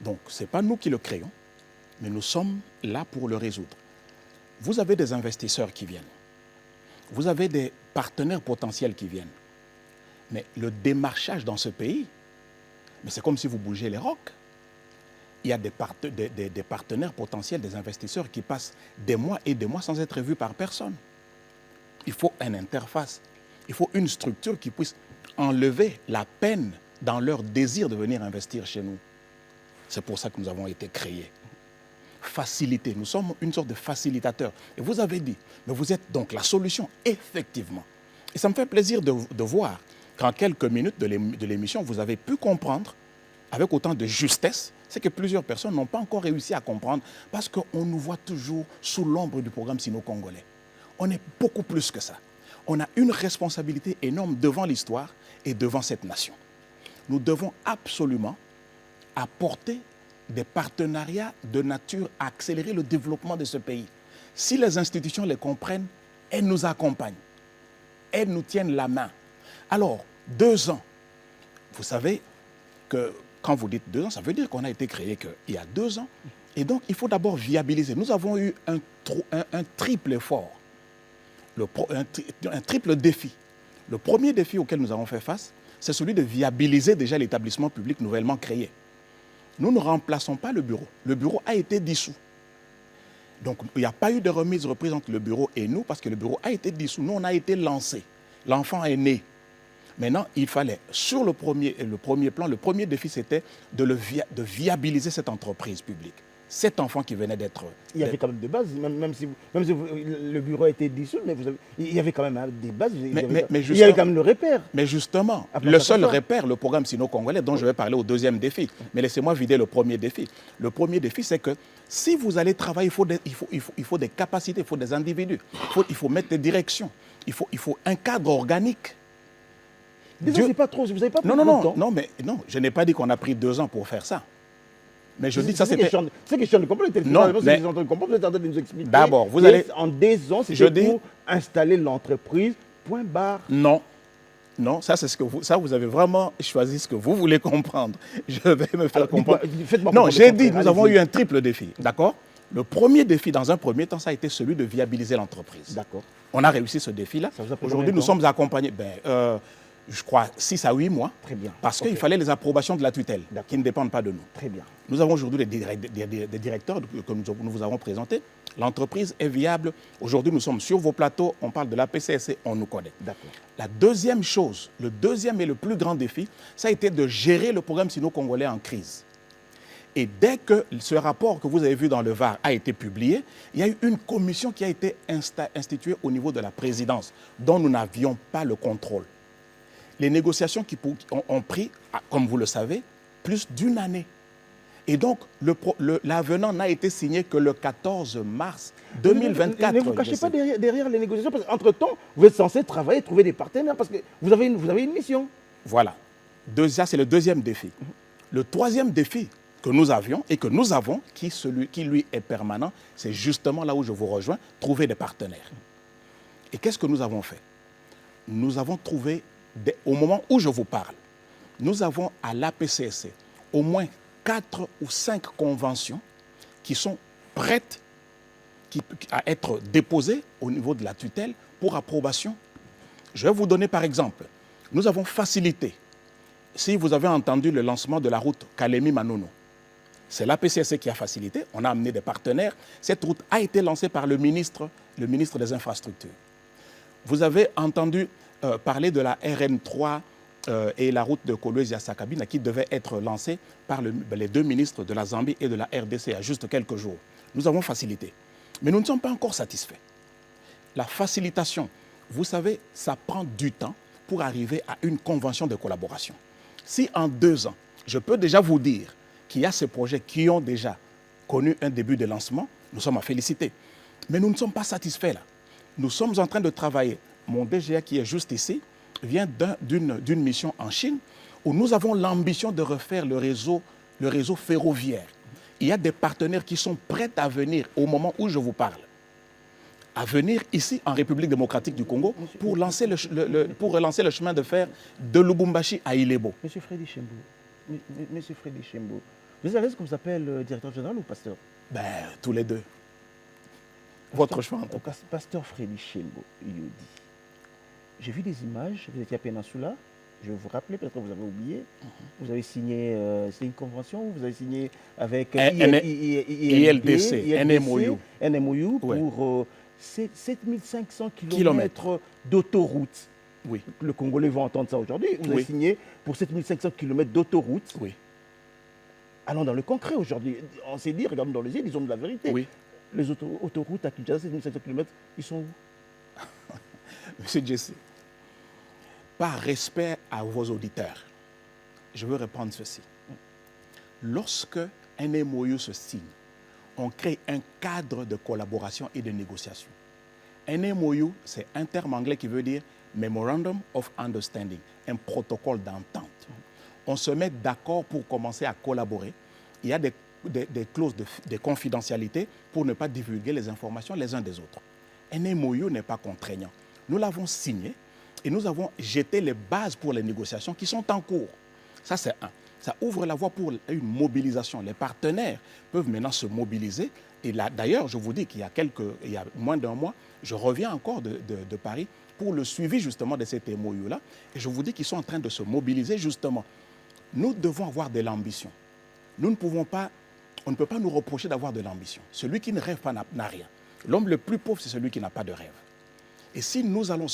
Donc, ce n'est pas nous qui le créons, mais nous sommes là pour le résoudre. Vous avez des investisseurs qui viennent. Vous avez des partenaires potentiels qui viennent. Mais le démarchage dans ce pays, mais c'est comme si vous bougez les rocs. Il y a des partenaires potentiels, des investisseurs qui passent des mois et des mois sans être vus par personne. Il faut une interface. Il faut une structure qui puisse enlever la peine dans leur désir de venir investir chez nous. C'est pour ça que nous avons été créés. Faciliter, nous sommes une sorte de facilitateur. Et vous avez dit, mais vous êtes donc la solution, effectivement. Et ça me fait plaisir de voir qu'en quelques minutes de l'émission, vous avez pu comprendre avec autant de justesse, c'est que plusieurs personnes n'ont pas encore réussi à comprendre parce qu'on nous voit toujours sous l'ombre du programme sino-congolais. On est beaucoup plus que ça. On a une responsabilité énorme devant l'histoire et devant cette nation. Nous devons absolument apporter des partenariats de nature à accélérer le développement de ce pays. Si les institutions les comprennent, elles nous accompagnent. Elles nous tiennent la main. Alors, 2 ans, vous savez que quand vous dites 2 ans, ça veut dire qu'on a été créé il y a 2 ans. Et donc, il faut d'abord viabiliser. Nous avons eu un triple effort, un triple défi. Le premier défi auquel nous avons fait face, c'est celui de viabiliser déjà l'établissement public nouvellement créé. Nous ne remplaçons pas le bureau. Le bureau a été dissous. Donc, il n'y a pas eu de reprise entre le bureau et nous parce que le bureau a été dissous. Nous, on a été lancés. L'enfant est né. Maintenant, il fallait, sur le premier plan, le premier défi, c'était de viabiliser cette entreprise publique. Cet enfant qui venait d'être... Il y avait quand même des bases, même si le bureau a été dissous, mais il y avait quand même des bases, il y avait quand même le repère. Mais justement, le seul repère, le programme sino-congolais, dont je vais parler au deuxième défi. Mais laissez-moi vider le premier défi. Le premier défi, c'est que si vous allez travailler, il faut des capacités, il faut des individus, il faut mettre des directions, il faut un cadre organique. Disons, c'est pas trop, vous n'avez pas pris de temps. Non, je n'ai pas dit qu'on a pris 2 ans pour faire ça. Mais je dis que ça, c'était... C'est question de comprendre. Non, mais... vous êtes en train de nous expliquer. D'abord, vous allez... En 2 ans, c'était pour installer l'entreprise, point barre. Non, ça, c'est ce que vous avez vraiment choisi ce que vous voulez comprendre. Je vais me faire comprendre. Non, j'ai dit, nous avons eu un triple défi, d'accord? Le premier défi, dans un premier temps, ça a été celui de viabiliser l'entreprise. D'accord. On a réussi ce défi-là. Aujourd'hui, nous sommes accompagnés... je crois, 6 à 8 mois. Très bien. Parce qu'il fallait les approbations de la tutelle, qui ne dépendent pas de nous. Très bien. Nous avons aujourd'hui des directeurs que nous vous avons présentés. L'entreprise est viable. Aujourd'hui, nous sommes sur vos plateaux. On parle de la PCSC, on nous connaît. D'accord. La deuxième chose, le deuxième et le plus grand défi, ça a été de gérer le programme sino-congolais en crise. Et dès que ce rapport que vous avez vu dans le Var a été publié, il y a eu une commission qui a été instituée au niveau de la présidence, dont nous n'avions pas le contrôle. Les négociations qui ont pris, comme vous le savez, plus d'1 année. Et donc, l'avenant n'a été signé que le 14 mars 2024. Ne vous cachez pas derrière les négociations, parce qu'entre-temps, vous êtes censé travailler, trouver des partenaires, parce que vous avez une mission. Voilà. Ça, c'est le deuxième défi. Le troisième défi que nous avions et que nous avons, qui lui est permanent, c'est justement là où je vous rejoins, trouver des partenaires. Et qu'est-ce que nous avons fait? Nous avons trouvé, au moment où je vous parle, nous avons à l'APCSC au moins 4 ou 5 conventions qui sont prêtes à être déposées au niveau de la tutelle pour approbation. Je vais vous donner par exemple, nous avons facilité, si vous avez entendu le lancement de la route Kalemi-Manono, c'est l'APCSC qui a facilité, on a amené des partenaires. Cette route a été lancée par le ministre des Infrastructures. Vous avez entendu parler de la RN3 et la route de Kolwezi-Sakabina qui devait être lancée par les deux ministres de la Zambie et de la RDC il y a juste quelques jours. Nous avons facilité. Mais nous ne sommes pas encore satisfaits. La facilitation, vous savez, ça prend du temps pour arriver à une convention de collaboration. Si en 2 ans, je peux déjà vous dire qu'il y a ces projets qui ont déjà connu un début de lancement, nous sommes à féliciter. Mais nous ne sommes pas satisfaits là. Nous sommes en train de travailler. Mon DGA qui est juste ici vient d'une mission en Chine où nous avons l'ambition de refaire le réseau ferroviaire. Il y a des partenaires qui sont prêts à venir au moment où je vous parle, à venir ici en République démocratique du Congo pour relancer le chemin de fer de Lubumbashi à Ilebo. Monsieur Freddy Chembo, vous êtes à l'aise qu'on vous appelle directeur général ou pasteur? Ben, tous les deux. Votre choix. Pasteur Freddy Chembo, Yodi. J'ai vu des images, vous étiez à Péninsula, je vais vous rappeler, peut-être que vous avez oublié. Vous avez signé, c'est une convention, vous avez signé avec ILDC, NMOU pour 7500 km d'autoroute. Oui. Le Congolais va entendre ça aujourd'hui. Vous avez signé pour 7500 km d'autoroute. Oui. Allons dans le concret aujourd'hui. On s'est dit, regardons dans les yeux, disons de la vérité. Oui. Les autoroutes à Kinshasa, 7500 km, ils sont où? Monsieur Jesse, par respect à vos auditeurs, je veux répondre ceci. Lorsque un MOU se signe, on crée un cadre de collaboration et de négociation. Un MOU, c'est un terme anglais qui veut dire Memorandum of Understanding, un protocole d'entente. On se met d'accord pour commencer à collaborer. Il y a des clauses de confidentialité pour ne pas divulguer les informations les uns des autres. Un MOU n'est pas contraignant. Nous l'avons signé et nous avons jeté les bases pour les négociations qui sont en cours. Ça, c'est un. Ça ouvre la voie pour une mobilisation. Les partenaires peuvent maintenant se mobiliser. Et là, d'ailleurs, je vous dis qu'il y a moins d'un mois, je reviens encore de Paris pour le suivi justement de cet MOU-là. Et je vous dis qu'ils sont en train de se mobiliser justement. Nous devons avoir de l'ambition. On ne peut pas nous reprocher d'avoir de l'ambition. Celui qui ne rêve pas n'a rien. L'homme le plus pauvre, c'est celui qui n'a pas de rêve. Et si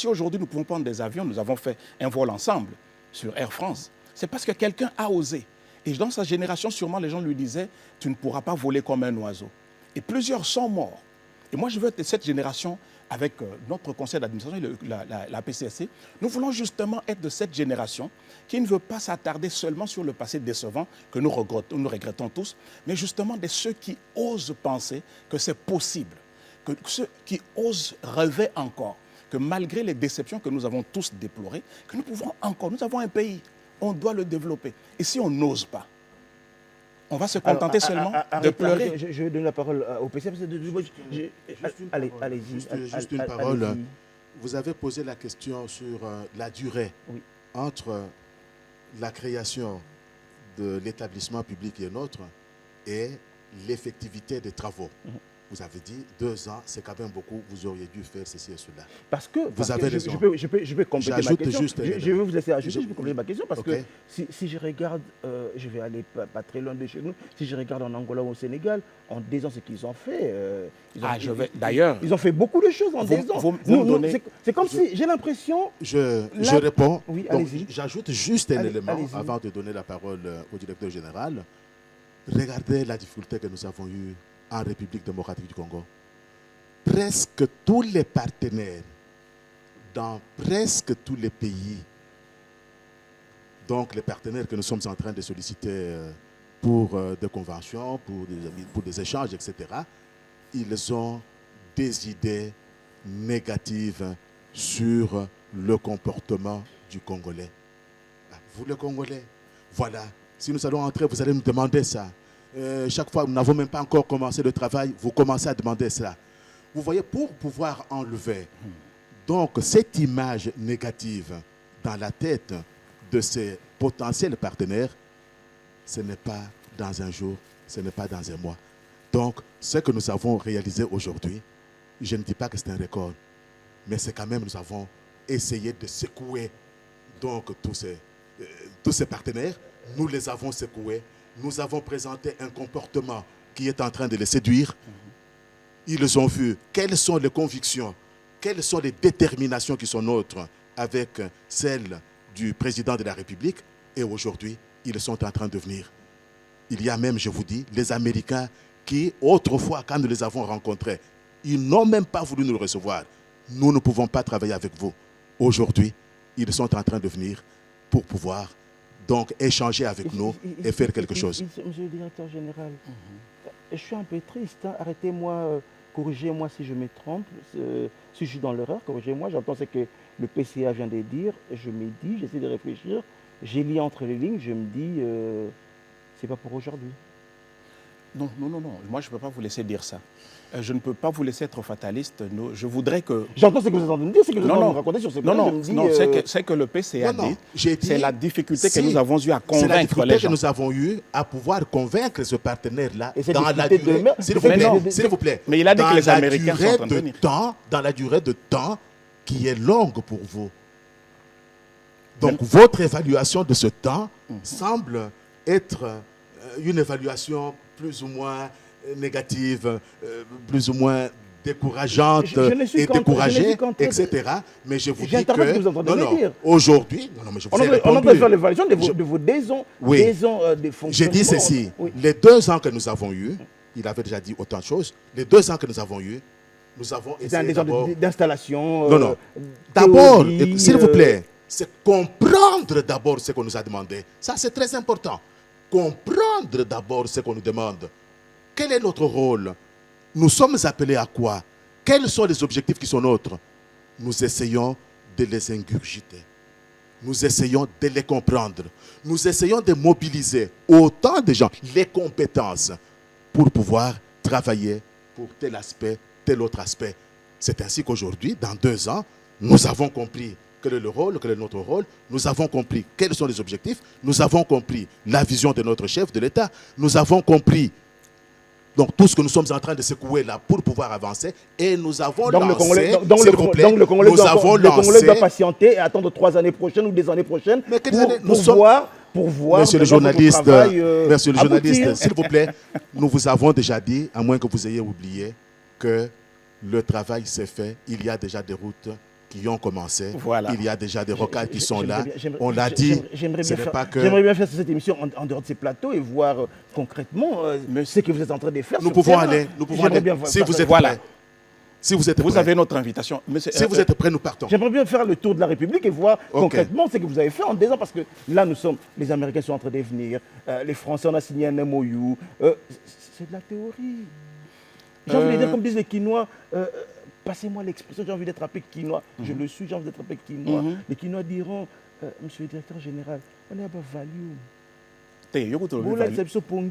aujourd'hui nous pouvons prendre des avions, nous avons fait un vol ensemble sur Air France, c'est parce que quelqu'un a osé. Et dans sa génération, sûrement, les gens lui disaient « tu ne pourras pas voler comme un oiseau ». Et plusieurs sont morts. Et moi, je veux être de cette génération, avec notre conseil d'administration, la PCSC, nous voulons justement être de cette génération qui ne veut pas s'attarder seulement sur le passé décevant que nous regrettons tous, mais justement de ceux qui osent penser que c'est possible, que ceux qui osent rêver encore, que malgré les déceptions que nous avons tous déplorées, que nous pouvons encore, nous avons un pays, on doit le développer. Et si on n'ose pas, on va se contenter seulement de pleurer. Je vais donner la parole au PC. Allez-y. Juste une parole. Vous avez posé la question sur la durée entre la création de l'établissement public et nôtre et l'effectivité des travaux. Vous avez dit 2 ans, c'est quand même beaucoup, vous auriez dû faire ceci et cela. Parce que vous avez raison. Je vais compléter ma question. Je vais vous laisser ajouter, je vais compléter ma question parce que si je regarde, je vais aller pas très loin de chez nous, si je regarde en Angola ou au Sénégal, en 2 ans, ce qu'ils ont fait, d'ailleurs, ils ont fait beaucoup de choses en 2 ans. C'est comme si, j'ai l'impression... Je réponds. Oui, allez-y. J'ajoute juste un élément avant de donner la parole au directeur général. Regardez la difficulté que nous avons eue en République démocratique du Congo. Presque tous les partenaires dans presque tous les pays, donc les partenaires que nous sommes en train de solliciter pour des conventions, pour des échanges, etc., ils ont des idées négatives sur le comportement du Congolais. Vous, les Congolais, voilà. Si nous allons entrer, vous allez nous demander ça. Chaque fois, nous n'avons même pas encore commencé le travail, vous commencez à demander cela. Vous voyez, pour pouvoir enlever donc cette image négative dans la tête de ces potentiels partenaires, ce n'est pas dans un jour, ce n'est pas dans un mois. Donc, ce que nous avons réalisé aujourd'hui, je ne dis pas que c'est un record, mais c'est quand même, nous avons essayé de secouer donc tous ces partenaires. Nous les avons secoués. Nous avons présenté un comportement qui est en train de les séduire. Ils ont vu quelles sont les convictions, quelles sont les déterminations qui sont nôtres avec celles du président de la République. Et aujourd'hui, ils sont en train de venir. Il y a même, je vous dis, les Américains qui, autrefois, quand nous les avons rencontrés, ils n'ont même pas voulu nous recevoir. Nous ne pouvons pas travailler avec vous. Aujourd'hui, ils sont en train de venir pour pouvoir donc échanger avec nous et faire quelque chose. Monsieur le directeur général, je suis un peu triste. Hein. Arrêtez-moi, corrigez-moi si je me trompe, si je suis dans l'erreur, corrigez-moi. J'entends ce que le PCA vient de dire. Je me dis, j'essaie de réfléchir. J'ai lu entre les lignes, je me dis, c'est pas pour aujourd'hui. Non. Moi, je ne peux pas vous laisser dire ça. Je ne peux pas vous laisser être fataliste. Je voudrais que... J'entends ce que vous êtes en train de me dire, c'est que vous êtes en train de me raconter sur ces points. Non, c'est que le PCA dit, c'est la difficulté que nous avons eu à convaincre les gens. C'est la difficulté que nous avons eu à pouvoir convaincre ce partenaire-là dans la durée... S'il vous plaît. Mais il a dit que les Américains sont en train de venir. Dans la durée de temps qui est longue pour vous. Donc, votre évaluation de ce temps semble être une évaluation plus ou moins négative, plus ou moins décourageante et découragée, etc. Mais je vous dis que aujourd'hui, on peut faire l'évaluation de vos 2 ans, de fonctionnement. J'ai dit ceci, les 2 ans que nous avons eus, il avait déjà dit autant de choses, les 2 ans que nous avons eus, nous avons essayé d'installation. D'abord, s'il vous plaît, c'est comprendre d'abord ce qu'on nous a demandé. Ça, c'est très important. Comprendre d'abord ce qu'on nous demande. Quel est notre rôle? Nous sommes appelés à quoi? Quels sont les objectifs qui sont nôtres? Nous essayons de les ingurgiter. Nous essayons de les comprendre. Nous essayons de mobiliser autant de gens, les compétences, pour pouvoir travailler pour tel aspect, tel autre aspect. C'est ainsi qu'aujourd'hui, dans 2 ans, nous avons compris quel est le rôle, quel est notre rôle. Nous avons compris quels sont les objectifs. Nous avons compris la vision de notre chef de l'État. Nous avons compris donc tout ce que nous sommes en train de secouer là pour pouvoir avancer. Et nous avons lancé, le Congolais doit patienter et attendre 3 années prochaines ou 2 années prochaines pour voir Monsieur le journaliste, s'il vous plaît, nous vous avons déjà dit, à moins que vous ayez oublié, que le travail s'est fait. Il y a déjà des routes qui ont commencé. Voilà. Il y a déjà des rocades qui sont là. On l'a dit. J'aimerais bien faire cette émission en dehors de ces plateaux et voir concrètement ce que vous êtes en train de faire. Nous pouvons aller. Si vous êtes prêts. Si vous êtes prêts. Avez notre invitation. Si vous êtes prêts, nous partons. J'aimerais bien faire le tour de la République et voir concrètement ce que vous avez fait en 2 ans. Parce que là, les Américains sont en train de venir. Les Français, on a signé un MOU. C'est de la théorie. J'ai envie de dire, comme disent les Quinois, passez-moi l'expression, j'ai envie d'être appelé quinois. Je le suis, j'ai envie d'être appelé quinois. Les Quinois diront, monsieur le directeur général, on est à Valium.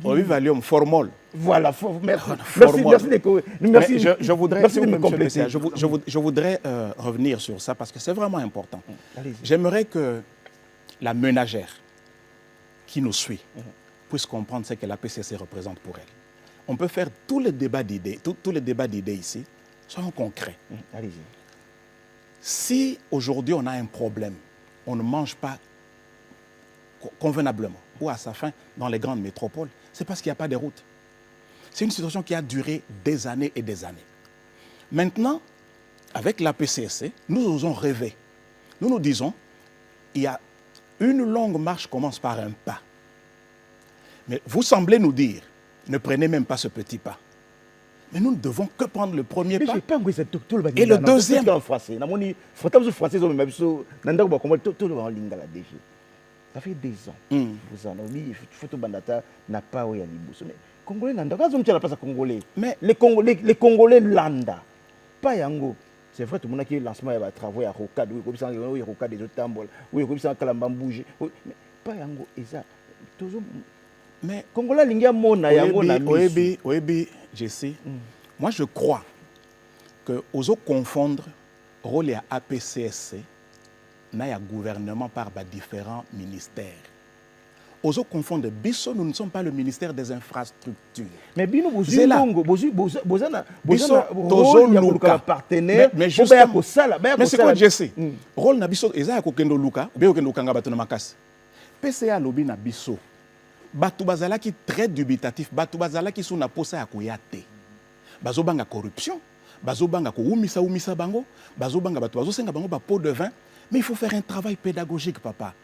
Oui, Valium, formol. Voilà, merci. Je voudrais, si me compléter, je voudrais revenir sur ça parce que c'est vraiment important. J'aimerais que la ménagère qui nous suit puisse comprendre ce que la PCC représente pour elle. On peut faire tous les débats d'idées, tous les débats d'idées ici. Soyons concrets. Allez-y. Si aujourd'hui on a un problème, on ne mange pas convenablement ou à sa faim dans les grandes métropoles, c'est parce qu'il n'y a pas de route. C'est une situation qui a duré des années et des années. Maintenant, avec la PCSC, nous osons rêver. Nous nous disons, il y a une longue marche commence par un pas. Mais vous semblez nous dire, ne prenez même pas ce petit pas. Mais nous ne devons que prendre le premier pas. Et le deuxième. Ça fait 2 ans. Vous en avez dit, photo bandata n'a pas eu à l'ibousso. Mais Congolais landa, quand on tient la place à Congolais, mais les Congolais landa, pas yango. C'est vrai, tout le monde a qui lancement il va travailler à Rocade, oui, comme ça, oui, Rocade des autres tambours, oui, comme ça, Kalambam bouge, mais pas yango, et ça, toujours. Mais Congolais lingia mona yango na misu. Oui, je sais. Moi, je crois que aux autres confondre rôle à APCSC, n'a ya gouvernement par différents ministères. Aux autres confondre Bisso, nous ne sommes pas le ministère des infrastructures. Mais Bino Bozana partenaire. Mais justement, mais c'est quoi je sais? Rôle na Bisso, eza ko kendo luka, be kendo kanga bato na makasi. PCA lobi na Bisso. Batu bazala qui très dubitatif, batu bazala qui sont na posa ya koyate. Bazobanga corruption, bazobanga ko umisa bango, bazobanga batu bazosenga bango ba pot de vin, mais il faut faire un travail pédagogique, papa.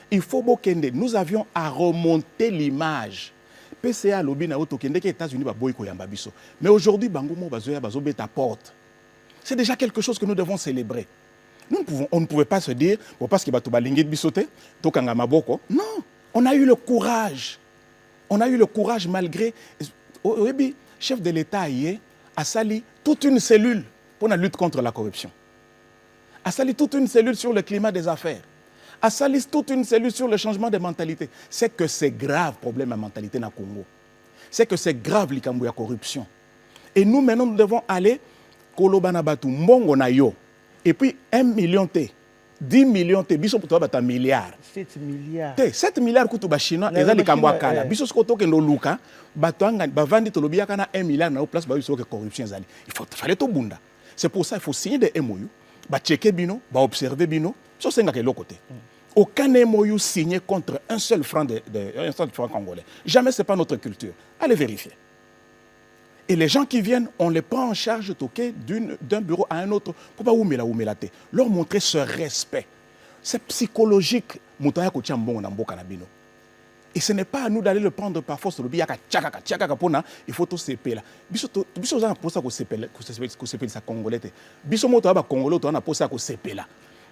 Il faut bokende. Nous avions à remonter l'image. PCA lobi na otokende que États-Unis ba boy ko yamba biso. Mais aujourd'hui bango mo bazoya bazobe ta porte. C'est déjà quelque chose que nous devons célébrer. On ne pouvait pas se dire bon parce que bato balingi bisote, tokanga maboko. Non, on a eu le courage. On a eu le courage malgré le chef de l'État hier a sali toute une cellule pour la lutte contre la corruption. A sali toute une cellule sur le climat des affaires. A sali toute une cellule sur le changement de mentalité. C'est que c'est grave problème de mentalité dans le Congo. C'est que c'est grave la corruption. Et nous maintenant nous devons aller kolobana batu mbongo na yo. Et puis 1 million T, 10 millions T, biso pour toi un milliard. 7 milliards. 7 milliards kutu ba chinois eza likambo akala. Biso skoto ke ndo luka batanga bavandi to lobi kana 1 milliard na place ba biso que corruption ezali. Fallait to bunda. C'est pour ça il faut signer des MOU, ba checker bino, ba observer bino, so senga ke l'autre côté. Aucun MOU signé contre un seul franc congolais. Jamais c'est pas notre culture. Allez vérifier. Et les gens qui viennent, on les prend en charge d'un bureau à un autre pour pas oumelate. Leur montrer ce respect. C'est psychologique. Et ce n'est pas à nous d'aller le prendre par force. Il faut tout séper là.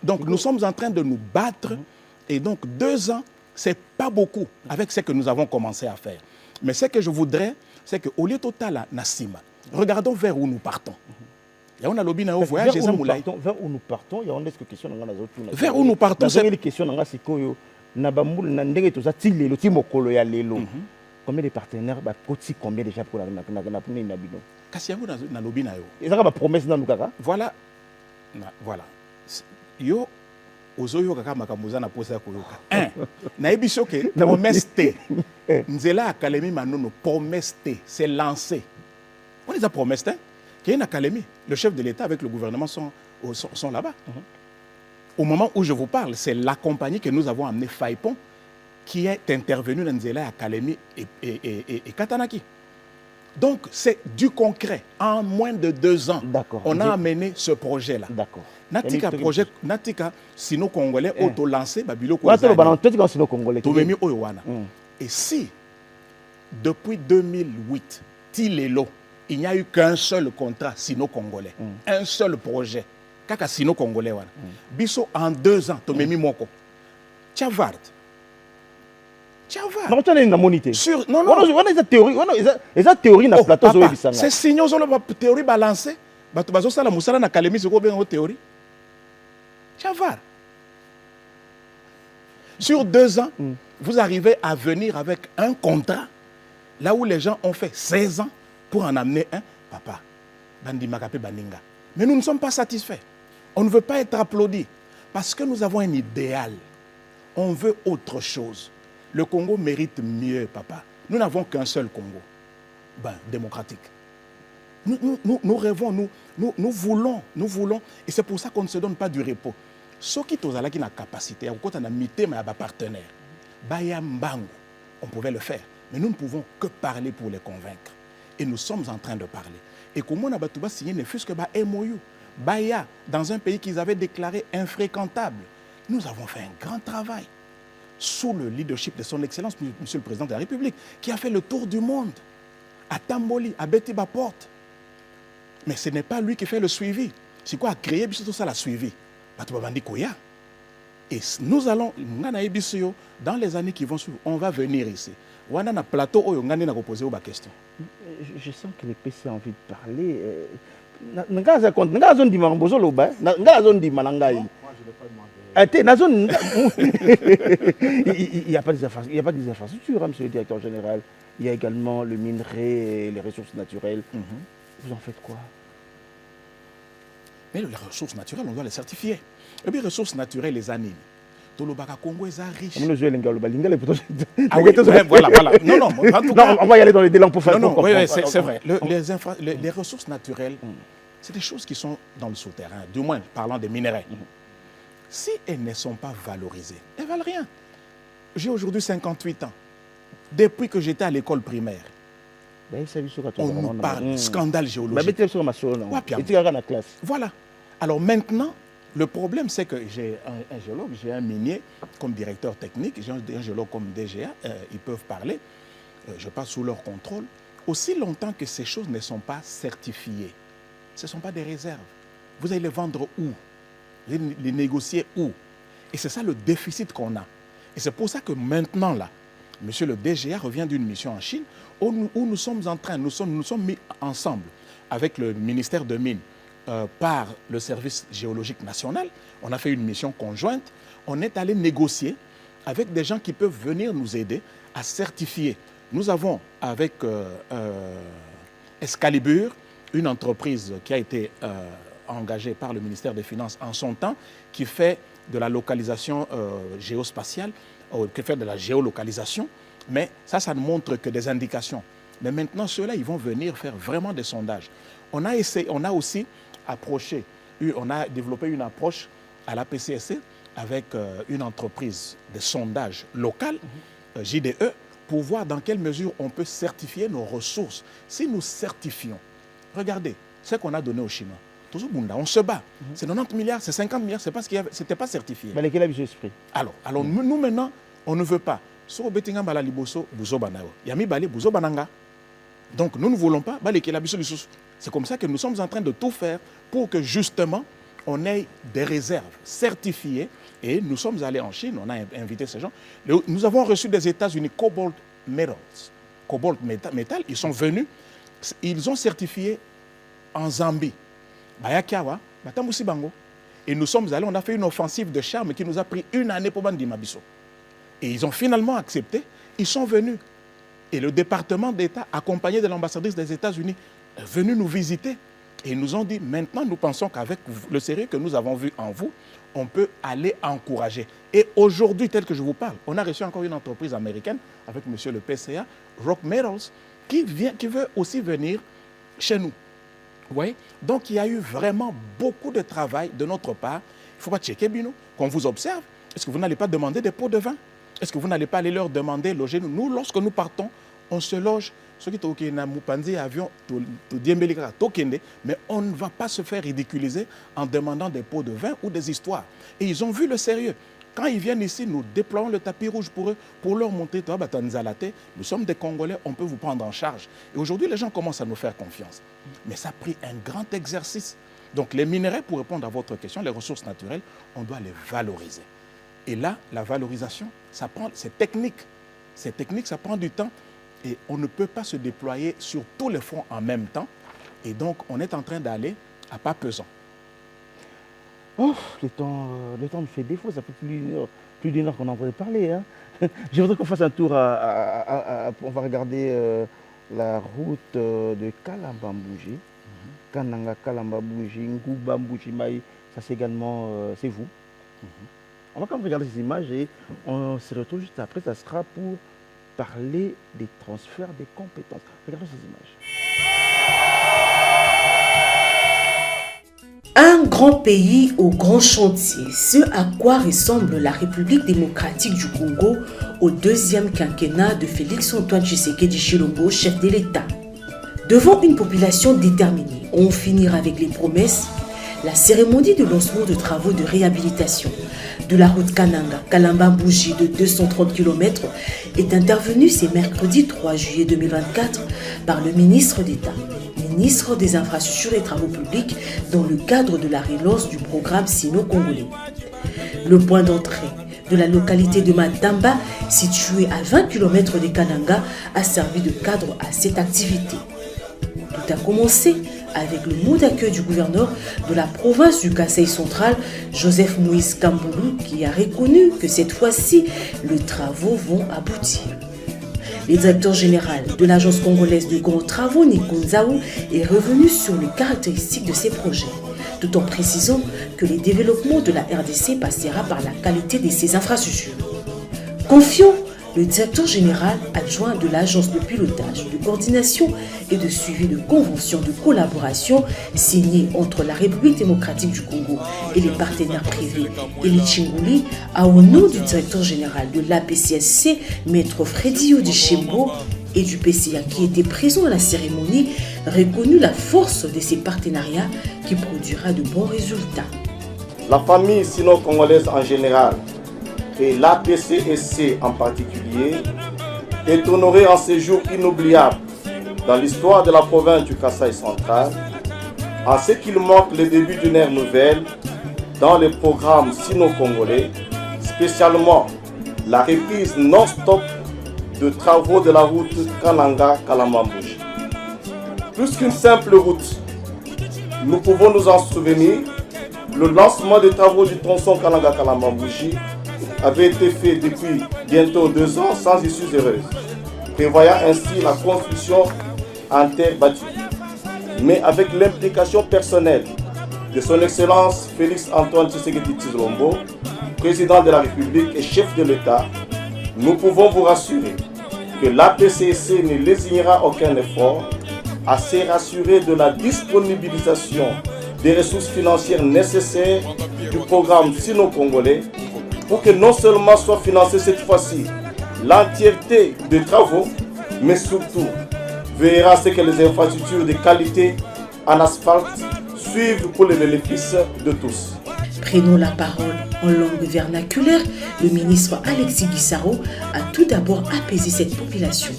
Donc nous sommes en train de nous battre. Et donc 2 ans, c'est pas beaucoup avec ce que nous avons commencé à faire. Mais ce que je voudrais, c'est qu'au lieu total, regardons vers où nous partons. Vers où nous partons, il y a une question. Vers où nous partons, c'est une question. Combien de partenaires, combien déjà pour la promesse dans le Voilà. Yo ozoyo kaka makamuza na posa koyoka. Na ebiso ke promesse T. Nzela Académie manono promesse T, c'est lancé. On les a promesse T. Qu'il y a une académie, le chef de l'État avec le gouvernement sont là-bas. Au moment où je vous parle, c'est la compagnie que nous avons amené Faipon qui est intervenue dans Nzela Académie et Katanaki. Donc c'est du concret. En moins de 2 ans, on a amené ce projet-là. D'accord. Natika projet, Natika sino congolais auto-lancé, babilo congolais. Et si depuis 2008, Tilelo, il n'y a eu qu'un seul contrat sino-congolais, un seul projet, kaka sino-congolais wana. Biso en 2 ans, Tomemi Moko. Tchavard. Non, tu as une monité. Non, on a une théorie, on a théorie dans le plateau. C'est signaux sur la théorie balancée. Batubazo sala musala na Kalemi c'est quoi bien en théorie? Tchavard. Sur 2 ans, vous arrivez à venir avec un contrat là où les gens ont fait 16 ans pour en amener un. Papa, Bandi Makape Baninga. Mais nous ne sommes pas satisfaits. On ne veut pas être applaudi parce que nous avons un idéal. On veut autre chose. Le Congo mérite mieux, papa. Nous n'avons qu'un seul Congo, démocratique. Nous rêvons, nous voulons, et c'est pour ça qu'on ne se donne pas du repos. Ce qui est la capacité, quand on a mité ma partenaire, on pouvait le faire, mais nous ne pouvons que parler pour les convaincre. Et nous sommes en train de parler. Et comment on a signé ne fût-ce que MOU, Baya, dans un pays qu'ils avaient déclaré infréquentable. Nous avons fait un grand travail sous le leadership de son Excellence, Monsieur le Président de la République, qui a fait le tour du monde, à Tamboli, à Betty Baporte. Mais ce n'est pas lui qui fait le suivi. C'est quoi, créer tout ça, la suivi. Et nous allons, dans les années qui vont suivre, on va venir ici. On a un plateau où on a posé des questions. Je sens que les PC ont envie de parler. Il n'y a pas des infrastructures, hein, monsieur le directeur général. Il y a également le minerai et les ressources naturelles. Vous en faites quoi? Mais les ressources naturelles, on doit les certifier. Et puis les ressources naturelles, les années. Tout le Congo est riche. Ah oui, voilà. Non, en tout cas, on va y aller dans les délais pour faire. Non, oui, c'est vrai. Les ressources naturelles, c'est des choses qui sont dans le souterrain, du moins parlant des minéraux. Si elles ne sont pas valorisées, elles ne valent rien. J'ai aujourd'hui 58 ans. Depuis que j'étais à l'école primaire, on nous parle de scandale géologique. Voilà. Alors maintenant, le problème, c'est que j'ai un géologue, j'ai un minier comme directeur technique, j'ai un géologue comme DGA, ils peuvent parler, je passe sous leur contrôle. Aussi longtemps que ces choses ne sont pas certifiées, ce ne sont pas des réserves. Vous allez les vendre où? Les négocier où? Et c'est ça le déficit qu'on a. Et c'est pour ça que maintenant, là, monsieur le DGA revient d'une mission en Chine où nous sommes en train, nous sommes mis ensemble avec le ministère de Mines par le service géologique national. On a fait une mission conjointe. On est allé négocier avec des gens qui peuvent venir nous aider à certifier. Nous avons avec Excalibur, une entreprise qui a été engagée par le ministère des Finances en son temps, qui fait de la localisation géospatiale, qui fait de la géolocalisation, mais ça ne montre que des indications. Mais maintenant, ceux-là, ils vont venir faire vraiment des sondages. On a aussi approché, on a développé une approche à la PCSC avec une entreprise de sondage locale, JDE, pour voir dans quelle mesure on peut certifier nos ressources. Si nous certifions, regardez, ce qu'on a donné aux Chinois, on se bat. C'est 90 milliards, c'est 50 milliards, c'est parce que ce n'était pas certifié. Mais quel est l'esprit? Alors nous maintenant, on ne veut pas. Donc nous ne voulons pas. C'est comme ça que nous sommes en train de tout faire pour que justement on ait des réserves certifiées. Et nous sommes allés en Chine, on a invité ces gens. Nous avons reçu des États-Unis Cobalt Metals. Cobalt Metal, ils sont venus, ils ont certifié en Zambie. Et nous sommes allés, on a fait une offensive de charme qui nous a pris 1 année pour Bandi Mabiso. Et ils ont finalement accepté, ils sont venus. Et le département d'État, accompagné de l'ambassadrice des États-Unis, est venu nous visiter. Et ils nous ont dit, maintenant nous pensons qu'avec le sérieux que nous avons vu en vous, on peut aller encourager. Et aujourd'hui, tel que je vous parle, on a reçu encore une entreprise américaine avec monsieur le PCA, Rock Metals, qui veut aussi venir chez nous. Oui. Donc il y a eu vraiment beaucoup de travail de notre part. Il ne faut pas checker, Bino, qu'on vous observe. Est-ce que vous n'allez pas demander des pots de vin? Est-ce que vous n'allez pas aller leur demander de loger nous? Nous, lorsque nous partons, on se loge. Mais on ne va pas se faire ridiculiser en demandant des pots de vin ou des histoires. Et ils ont vu le sérieux. Quand ils viennent ici, nous déployons le tapis rouge pour eux, pour leur montrer, nous sommes des Congolais, on peut vous prendre en charge. Et aujourd'hui, les gens commencent à nous faire confiance. Mais ça a pris un grand exercice. Donc les minéraux, pour répondre à votre question, les ressources naturelles, on doit les valoriser. Et là, la valorisation, c'est technique. C'est technique, ça prend du temps. Et on ne peut pas se déployer sur tous les fronts en même temps. Et donc, on est en train d'aller à pas pesant. Oh, le temps me fait défaut, ça fait plus d'une heure qu'on en voulait parler. Hein. Je voudrais qu'on fasse un tour on va regarder la route de Kalambambouji. Kananga, Kalambambouji, Ngoubambouji, Maï, ça c'est également, c'est vous. On va quand même regarder ces images et on se retrouve juste après, ça sera pour parler des transferts des compétences. Regardez ces images. Un grand pays au grand chantier, ce à quoi ressemble la République démocratique du Congo au deuxième quinquennat de Félix-Antoine Tshisekedi Tshilombo, chef de l'État. Devant une population déterminée, on finira avec les promesses. La cérémonie de lancement de travaux de réhabilitation de la route Kananga-Kalambambouji de 230 km est intervenue ce mercredi 3 juillet 2024 par le ministre d'État, ministre des Infrastructures et Travaux publics dans le cadre de la relance du programme sino-congolais. Le point d'entrée de la localité de Matamba, située à 20 km de Kananga, a servi de cadre à cette activité. Tout a commencé avec le mot d'accueil du gouverneur de la province du Kasaï central, Joseph Moïse Kamboulou, qui a reconnu que cette fois-ci, les travaux vont aboutir. Le directeur général de l'agence congolaise de grands travaux, Nico Nzaou, est revenu sur les caractéristiques de ces projets, tout en précisant que le développement de la RDC passera par la qualité de ses infrastructures. Confiant, le directeur général adjoint de l'agence de pilotage, de coordination et de suivi de conventions de collaboration signées entre la République démocratique du Congo et les partenaires privés et les Tchinguli, a au nom du directeur général de l'APCSC, Maître Freddy Odishembo, et du PCA qui était présent à la cérémonie, reconnu la force de ces partenariats qui produira de bons résultats. La famille sino-congolaise en général et l'APCSC en particulier est honorée en ces jours inoubliables dans l'histoire de la province du Kasaï central, en ce qu'il montre le début d'une ère nouvelle dans les programmes sino-congolais, spécialement la reprise non-stop de travaux de la route Kananga-Kalamambouji. Plus qu'une simple route, nous pouvons nous en souvenir, le lancement des travaux du tronçon Kananga-Kalamambouji avait été fait depuis bientôt 2 ans sans issue heureuse, prévoyant ainsi la construction en terre battue. Mais avec l'implication personnelle de son Excellence Félix Antoine Tshisekedi Tshilombo, président de la République et chef de l'État, nous pouvons vous rassurer que l'APCSC ne lésinera aucun effort à se rassurer de la disponibilisation des ressources financières nécessaires du programme sino-congolais pour que non seulement soit financée cette fois-ci l'entièreté des travaux, mais surtout veillera à ce que les infrastructures de qualité en asphalte suivent pour le bénéfice de tous. Prenons la parole en langue vernaculaire, le ministre Alexis Guissaro a tout d'abord apaisé cette population.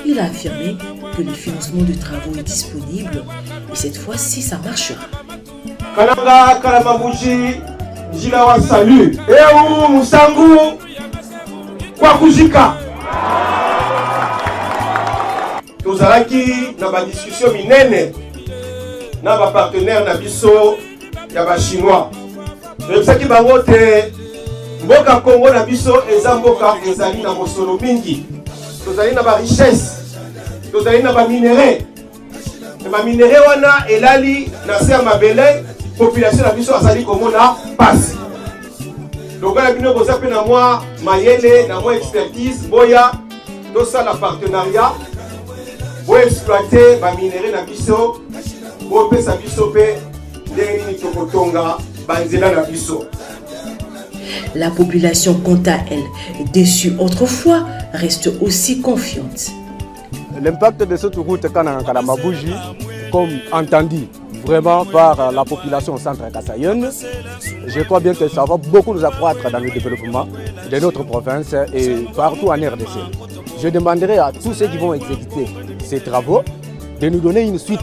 Il a affirmé que le financement de travaux est disponible et cette fois-ci ça marchera. Kananga Kalamambouji, Jilawa salut. Eou Musangu Kwakujika. Tozalaki na ba discussion minene na ba partenaire na biso ya ba chinois. Tozaki bango te mboka Congo na biso eza mboka ezali na mosolo mingi. Tozali na ba richesse, tozali na ba minéraux. Ma minéraux wana elali na se mabele population na biso azali komona passe. Donc la bino boza pe na moi mayele na moi expertise boya to ça la partenariat pour exploiter ba minéraux na biso pour pesa biso pe ndenge ni tokotonga banzela na biso. La population, quant à elle, déçue autrefois, reste aussi confiante. L'impact de cette route Kananga-Kalamambouji, comme entendu vraiment par la population centre-kassaïenne, je crois bien que ça va beaucoup nous accroître dans le développement de notre province et partout en RDC. Je demanderai à tous ceux qui vont exécuter ces travaux de nous donner une suite.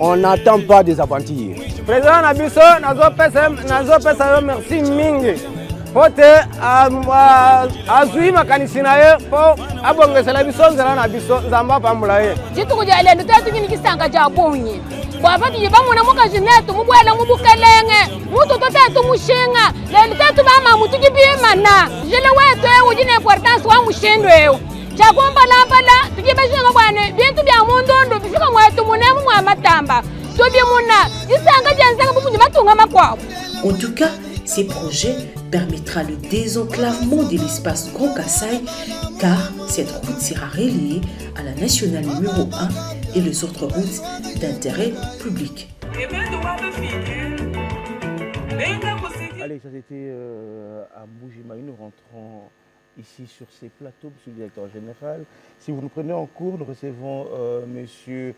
On n'attend pas des aventures. Président Nabiso, nazo merci mingi. Pote azui makanisi na ye po abongesela biso nzela na biso nzamba pambula ye. Jitu kujale ndatu kini kisanga cha bonye. Baba tuje bamona muka jinetu mubwela mubukelenge. Mutu totetu mushinga. Le ndatu bama mutu kibimana. Jile wetu ewe jine importance wa mushindo ewe. Chakomba lapala tuje beshinga bwane bintu bya mundondo bifika mwetu munemu mwa matamba. Sobi muna isanga janzanga bufunyi batunga makwabo. En tout cas, ces projets permettra le désenclavement de l'espace Grand Kasaï car cette route sera reliée à la nationale numéro 1 et les autres routes d'intérêt public. Allez, ça c'était à Mbuji-Mayi. Nous rentrons ici sur ces plateaux, monsieur le directeur général. Si vous nous prenez en cours, nous recevons monsieur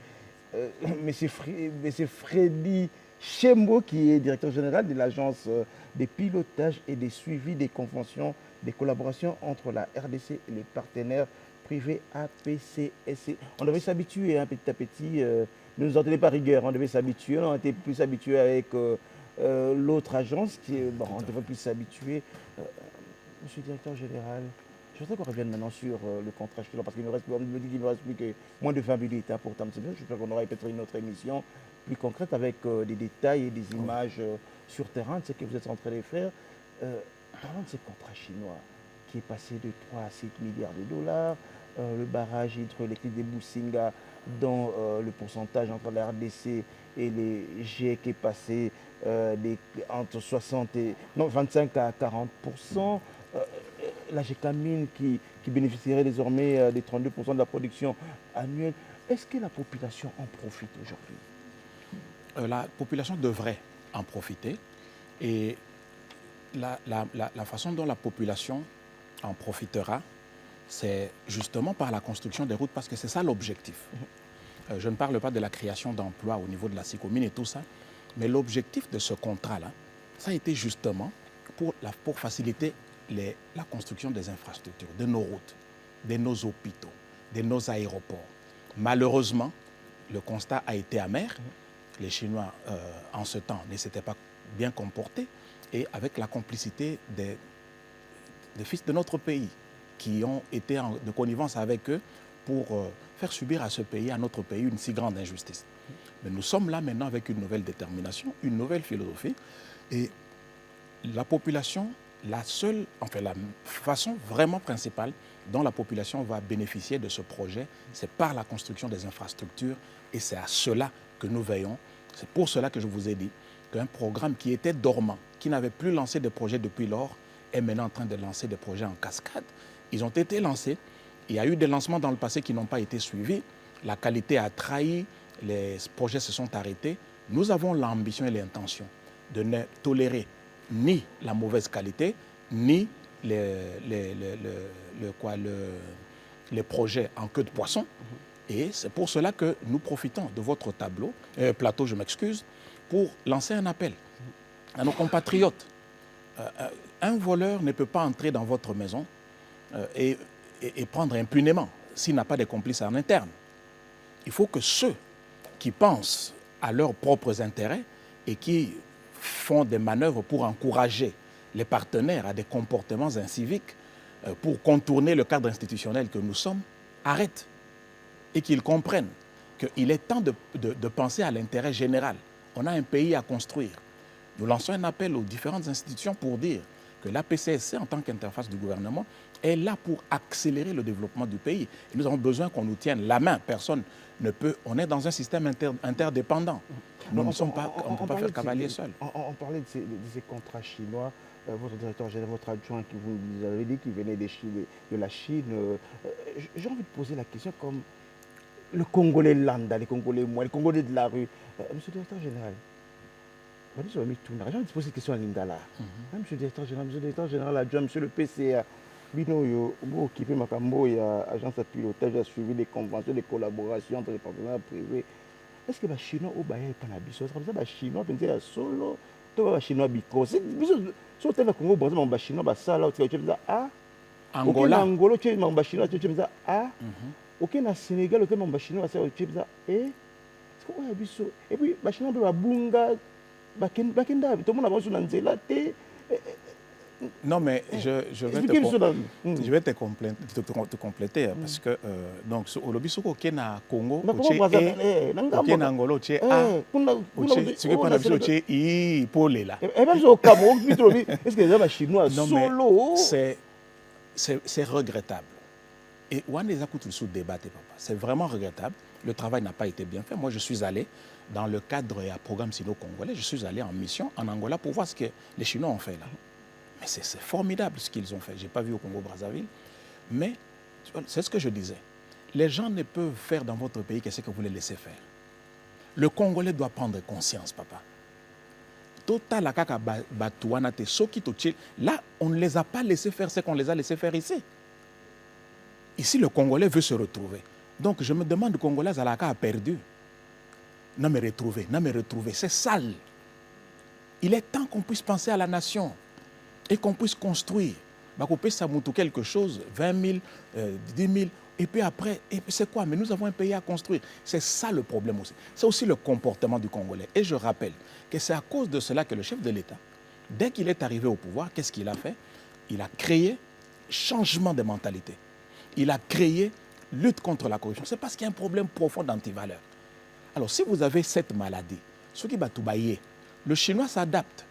Freddy Chembo, qui est directeur général de l'agence des pilotages et des suivis des conventions, des collaborations entre la RDC et les partenaires privés APCSC. On devait s'habituer petit à petit, ne nous en tenez pas rigueur, on devait s'habituer, on était plus habitué avec l'autre agence qui est, bon, on devrait plus s'habituer. Monsieur le directeur général, je voudrais qu'on revienne maintenant sur le contrat chinois parce qu'il me reste, on me dit qu'il ne me reste plus que moins de 20 minutes pour Tamsébé. J'espère qu'on aura peut-être une autre émission plus concrète avec des détails et des images sur terrain de ce que vous êtes en train de faire. Parlons de ce contrat chinois qui est passé de 3 à 7 milliards de dollars, le barrage hydroélectrique de Businga dont le pourcentage entre la RDC et les GIEC est passé entre 25 à 40%. La GECAMINE qui bénéficierait désormais des 32% de la production annuelle. Est-ce que la population en profite aujourd'hui? La population devrait en profiter. Et la façon dont la population en profitera, c'est justement par la construction des routes, parce que c'est ça l'objectif. Je ne parle pas de la création d'emplois au niveau de la SICOMINE et tout ça, mais l'objectif de ce contrat-là, ça a été justement pour faciliter la construction des infrastructures, de nos routes, de nos hôpitaux, de nos aéroports. Malheureusement, le constat a été amer. Les Chinois, en ce temps, ne s'étaient pas bien comportés, et avec la complicité des fils de notre pays, qui ont été de connivence avec eux pour faire subir à ce pays, à notre pays, une si grande injustice. Mais nous sommes là maintenant avec une nouvelle détermination, une nouvelle philosophie, et la population, la façon vraiment principale dont la population va bénéficier de ce projet, c'est par la construction des infrastructures, et c'est à cela que nous veillons. C'est pour cela que je vous ai dit qu'un programme qui était dormant, qui n'avait plus lancé de projets depuis lors, est maintenant en train de lancer des projets en cascade. Ils ont été lancés. Il y a eu des lancements dans le passé qui n'ont pas été suivis. La qualité a trahi, les projets se sont arrêtés. Nous avons l'ambition et l'intention de ne tolérer ni la mauvaise qualité, ni les projets en queue de poisson. Et c'est pour cela que nous profitons de votre plateau, pour lancer un appel à nos compatriotes. Un voleur ne peut pas entrer dans votre maison et prendre impunément s'il n'a pas de complices en interne. Il faut que ceux qui pensent à leurs propres intérêts et qui font des manœuvres pour encourager les partenaires à des comportements inciviques, pour contourner le cadre institutionnel que nous sommes, arrêtent et qu'ils comprennent qu'il est temps de penser à l'intérêt général. On a un pays à construire. Nous lançons un appel aux différentes institutions pour dire que la PCSC, en tant qu'interface du gouvernement, est là pour accélérer le développement du pays. Et nous avons besoin qu'on nous tienne la main. Personne ne peut... On est dans un système interdépendant. Nous ne sommes pas... On ne peut pas faire cavalier seul. On parlait de ces contrats chinois. Votre directeur général, votre adjoint, qui vous avez dit qu'il venait de la Chine. J'ai envie de poser la question comme le Congolais lambda, les Congolais moi, les Congolais de la rue. Monsieur le directeur général, j'ai envie de poser cette question à Lingala. Monsieur le directeur général adjoint, monsieur le PCA, vous occupez Makambo et agence de pilotage, a suivi des conventions, des collaborations entre les partenaires privés. Est-ce que les Chinois ont baillé par la biso? C'est comme ça les Chinois pensaient solo, les Chinois bico. Si au Congo, les Chinois ça là, tu as ah, Angola, tu as Chinois, tu as ah, ok na Sénégal, tu as Chinois, tu as eh, et puis les Chinois ont bunga, bakenda, tout le monde a besoin d'un zéla. Non, mais je vais te compléter parce que donc au lobbyisoko qui na Congo, qui na Angola, qui a ce que qu'on a vu qui est pour les là. Est-ce que les Chinois solo? C'est regrettable. Et on les a coupés sous débat, papa. C'est vraiment regrettable. Le travail n'a pas été bien fait. Moi, je suis allé dans le cadre et un programme sino-congolais. Je suis allé en mission en Angola pour voir ce que les Chinois ont fait là. Mais c'est formidable ce qu'ils ont fait. Je n'ai pas vu au Congo-Brazzaville. Mais c'est ce que je disais. Les gens ne peuvent faire dans votre pays que ce que vous les laissez faire. Le Congolais doit prendre conscience, papa. Là, on ne les a pas laissés faire ce qu'on les a laissés faire ici. Ici, le Congolais veut se retrouver. Donc, je me demande, le Congolais, Zalaka a perdu. Non, mais retrouver. C'est sale. Il est temps qu'on puisse penser à la nation. Et qu'on puisse construire, qu'on puisse s'amouter quelque chose, 20 000, 10 000, Et puis après, c'est quoi? Mais nous avons un pays à construire. C'est ça le problème aussi. C'est aussi le comportement du Congolais. Et je rappelle que c'est à cause de cela que le chef de l'État, dès qu'il est arrivé au pouvoir, qu'est-ce qu'il a fait? Il a créé changement de mentalité. Il a créé lutte contre la corruption. C'est parce qu'il y a un problème profond d'antivaleur. Alors, si vous avez cette maladie, ce qui va tout bailler, le Chinois s'adapte.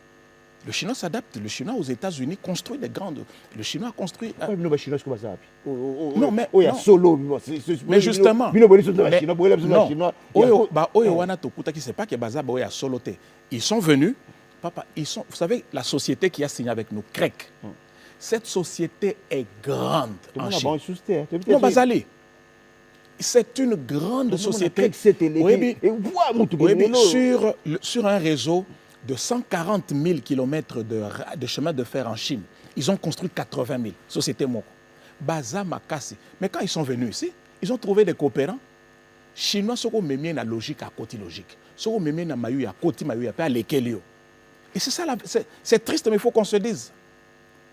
Le Chinois s'adapte. Le Chinois aux États-Unis construit des grandes. Le Chinois construit. Non, mais. Mais justement. Ils sont venus. Papa, vous savez, la société qui a signé avec nous, CREC, cette société est grande en Chine. Non, Bazali. C'est une grande société. Sur un réseau de 140 000 km de chemin de fer en Chine, ils ont construit 80 000. Société Moko. Baza Makasi. Mais quand ils sont venus ici, ils ont trouvé des coopérants. Chinois, ce qu'on met la logique à côté logique. Ce qu'on met la mayu à côté mayu à l'ékelio. Et c'est ça, c'est triste, mais il faut qu'on se dise.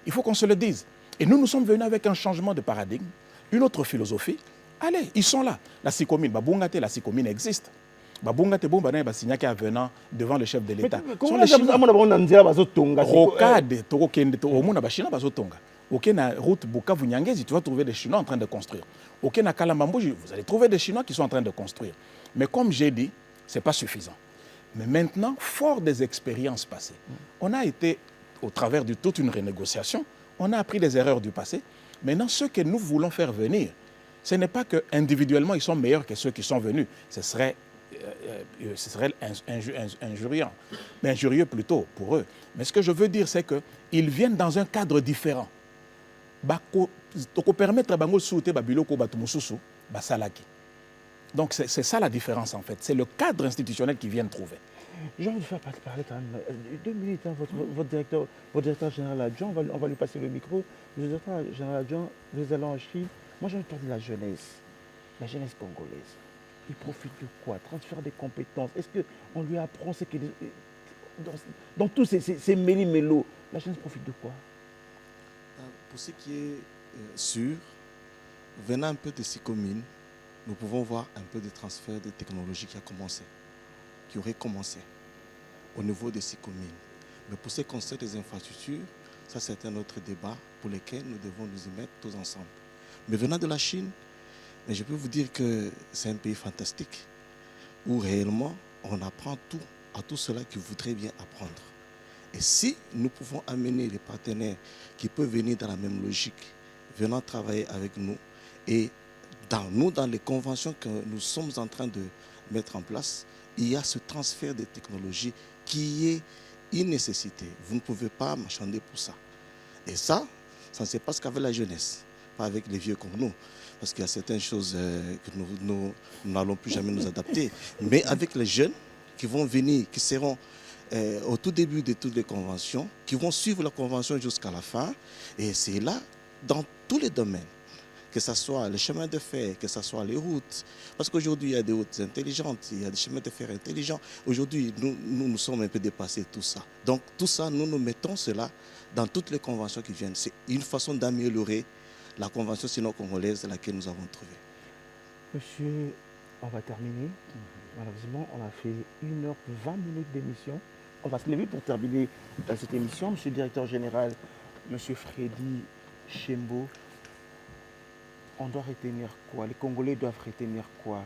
Il faut qu'on se le dise. Et nous sommes venus avec un changement de paradigme, une autre philosophie. Allez, ils sont là. La Sicomine, la Sicomine existe. Babungate Bomba n'est pas signé venant devant le chef de l'État. Comment ça Rocade, Torokende, Omuna Bachina Bazotonga. Ok, na route Bukavu Nyangezi, tu vas trouver des Chinois en train de construire. Ok, na Kalambambouji, vous allez trouver des Chinois qui sont en train de construire. Mais comme j'ai dit, ce n'est pas suffisant. Mais maintenant, fort des expériences passées, on a été, au travers de toute une renégociation, on a appris des erreurs du passé. Maintenant, ce que nous voulons faire venir, ce n'est pas qu'individuellement, ils sont meilleurs que ceux qui sont venus. Ce serait injuriant, mais injurieux plutôt pour eux. Mais ce que je veux dire, c'est qu'ils viennent dans un cadre différent. Donc c'est ça la différence en fait. C'est le cadre institutionnel qu'ils viennent trouver. J'ai envie de faire parler quand même 2 minutes. Hein, votre directeur général adjoint, on va lui passer le micro. Le directeur général adjoint, nous allons en Chine. Moi j'ai envie de parler de la jeunesse congolaise. Il profite de quoi? Transfert des compétences. Est-ce qu'on lui apprend ce que dans tous ces méli-mélos, la jeunesse profite de quoi? Pour ce qui est sûr, venant un peu de ces communes, nous pouvons voir un peu de transfert de technologie qui aurait commencé au niveau de ces communes. Mais pour ce qui concerne les infrastructures, ça c'est un autre débat pour lequel nous devons nous y mettre tous ensemble. Mais venant de la Chine, mais je peux vous dire que c'est un pays fantastique où réellement on apprend tout à tous ceux-là qui voudraient bien apprendre. Et si nous pouvons amener les partenaires qui peuvent venir dans la même logique, venant travailler avec nous et dans les conventions que nous sommes en train de mettre en place, il y a ce transfert de technologie qui est une nécessité. Vous ne pouvez pas marchander pour ça. Et ça ne se passe qu'avec la jeunesse, pas avec les vieux comme nous. Parce qu'il y a certaines choses que nous n'allons plus jamais nous adapter. Mais avec les jeunes qui vont venir, qui seront au tout début de toutes les conventions, qui vont suivre la convention jusqu'à la fin. Et c'est là, dans tous les domaines, que ce soit les chemins de fer, que ce soit les routes. Parce qu'aujourd'hui, il y a des routes intelligentes, il y a des chemins de fer intelligents. Aujourd'hui, nous sommes un peu dépassés tout ça. Donc tout ça, nous mettons cela dans toutes les conventions qui viennent. C'est une façon d'améliorer la convention sino-congolaise à laquelle nous avons trouvé. Monsieur, on va terminer. Malheureusement, on a fait 1h20 d'émission. On va se lever pour terminer cette émission. Monsieur le directeur général, Monsieur Freddy Chembo, on doit retenir quoi? Les Congolais doivent retenir quoi?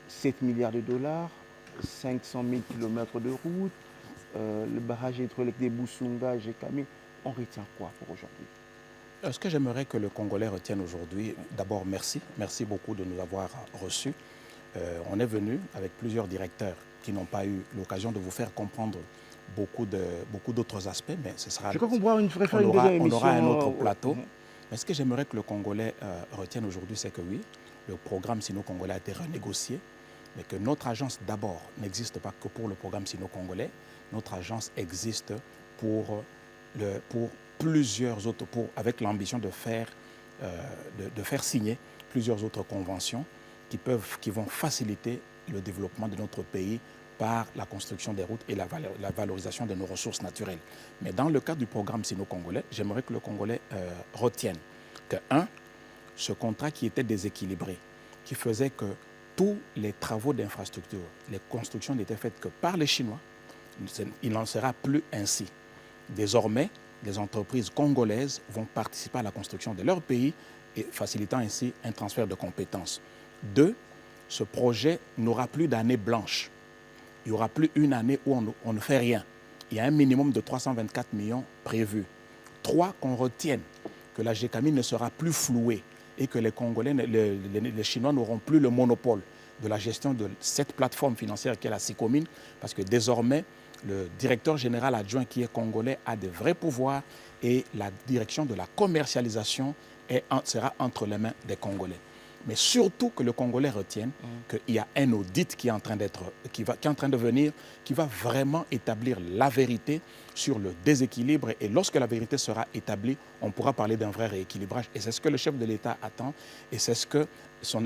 7 milliards de dollars, 500 000 km de route, le barrage hydraulique des Boussunga, Gécamine. On retient quoi pour aujourd'hui? Ce que j'aimerais que le Congolais retienne aujourd'hui, d'abord merci. Merci beaucoup de nous avoir reçus. On est venu avec plusieurs directeurs qui n'ont pas eu l'occasion de vous faire comprendre beaucoup d'autres aspects, mais ce sera... Je crois qu'on pourra faire une deuxième émission. On aura un autre plateau. Mais ce que j'aimerais que le Congolais retienne aujourd'hui, c'est que oui, le programme sino-congolais a été renégocié, mais que notre agence d'abord n'existe pas que pour le programme sino-congolais. Notre agence existe pour plusieurs autres, avec l'ambition de faire signer plusieurs autres conventions qui vont faciliter le développement de notre pays par la construction des routes et la valorisation de nos ressources naturelles. Mais dans le cadre du programme sino-congolais, j'aimerais que le Congolais retienne que, ce contrat qui était déséquilibré, qui faisait que tous les travaux d'infrastructure, les constructions n'étaient faites que par les Chinois, il n'en sera plus ainsi. Désormais, les entreprises congolaises vont participer à la construction de leur pays et facilitant ainsi un transfert de compétences. 2, ce projet n'aura plus d'année blanche. Il n'y aura plus une année où on ne fait rien. Il y a un minimum de 324 millions prévus. 3, qu'on retienne que la GECAMIN ne sera plus flouée et que les Congolais, les Chinois n'auront plus le monopole de la gestion de cette plateforme financière qui est la SICOMIN, parce que désormais, le directeur général adjoint qui est congolais a de vrais pouvoirs et la direction de la commercialisation sera entre les mains des Congolais. Mais surtout que le Congolais retienne qu'il y a un audit qui est en train de venir, qui va vraiment établir la vérité sur le déséquilibre. Et lorsque la vérité sera établie, on pourra parler d'un vrai rééquilibrage. Et c'est ce que le chef de l'État attend. Et c'est ce que son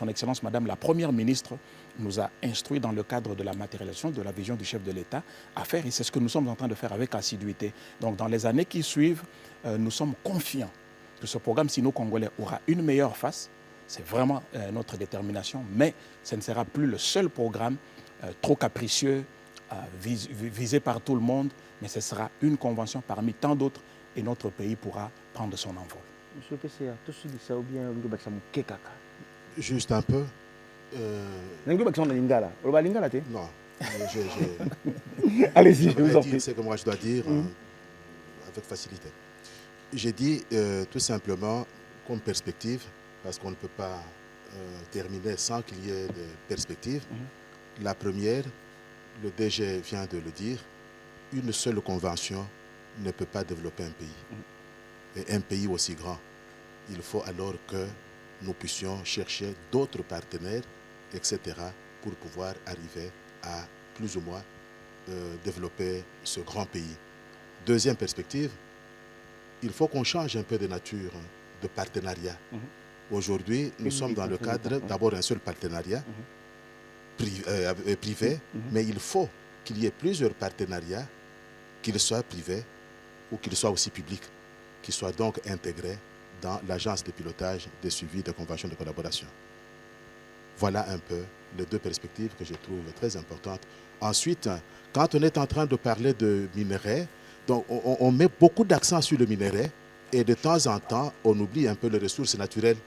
Excellence Madame la Première ministre nous a instruit dans le cadre de la matérialisation de la vision du chef de l'État à faire. Et c'est ce que nous sommes en train de faire avec assiduité. Donc dans les années qui suivent, nous sommes confiants que ce programme sino-congolais aura une meilleure face. C'est vraiment notre détermination, mais ce ne sera plus le seul programme trop capricieux, visé par tout le monde, mais ce sera une convention parmi tant d'autres et notre pays pourra prendre son envol. Monsieur PCA, tout ce qui ou bien juste un peu. Non. Allez-y, je vous en prie. C'est que moi je dois dire avec facilité. J'ai dit tout simplement comme perspective, parce qu'on ne peut pas terminer sans qu'il y ait des perspectives. La première, le DG vient de le dire, une seule convention ne peut pas développer un pays. Et un pays aussi grand, il faut alors que nous puissions chercher d'autres partenaires, etc., pour pouvoir arriver à plus ou moins développer ce grand pays. Deuxième perspective, il faut qu'on change un peu de nature de partenariat. Aujourd'hui, nous sommes dans le cadre d'abord un seul partenariat privé, mais il faut qu'il y ait plusieurs partenariats, qu'ils soient privés ou qu'ils soient aussi publics, qui soient donc intégrés dans l'agence de pilotage des suivis de conventions de collaboration. Voilà un peu les deux perspectives que je trouve très importantes. Ensuite, quand on est en train de parler de minerais, donc on met beaucoup d'accent sur le minerai et de temps en temps, on oublie un peu les ressources naturelles,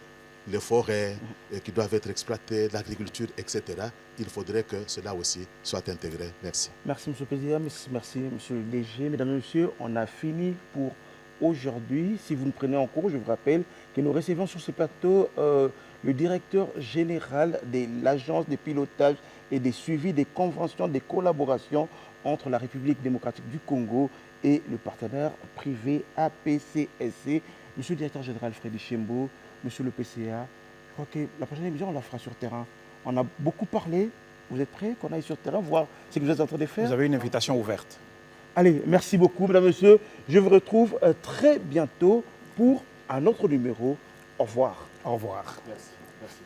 les forêts qui doivent être exploitées, l'agriculture, etc. Il faudrait que cela aussi soit intégré. Merci. Merci, Monsieur le Président. Merci, Monsieur le DG. Mesdames et Messieurs, on a fini pour aujourd'hui. Si vous nous prenez en cours, je vous rappelle que nous recevons sur ce plateau le directeur général de l'Agence de pilotage et de suivi des conventions de collaboration entre la République démocratique du Congo et le partenaire privé APCSC. Monsieur le directeur général Freddy Chembo, Monsieur le PCA, je crois que la prochaine émission, on la fera sur terrain. On a beaucoup parlé. Vous êtes prêts qu'on aille sur terrain, voir ce que vous êtes en train de faire? Vous avez une invitation ouverte. Allez, merci beaucoup, mesdames et messieurs. Je vous retrouve très bientôt pour un autre numéro. Au revoir. Au revoir. Merci. Merci.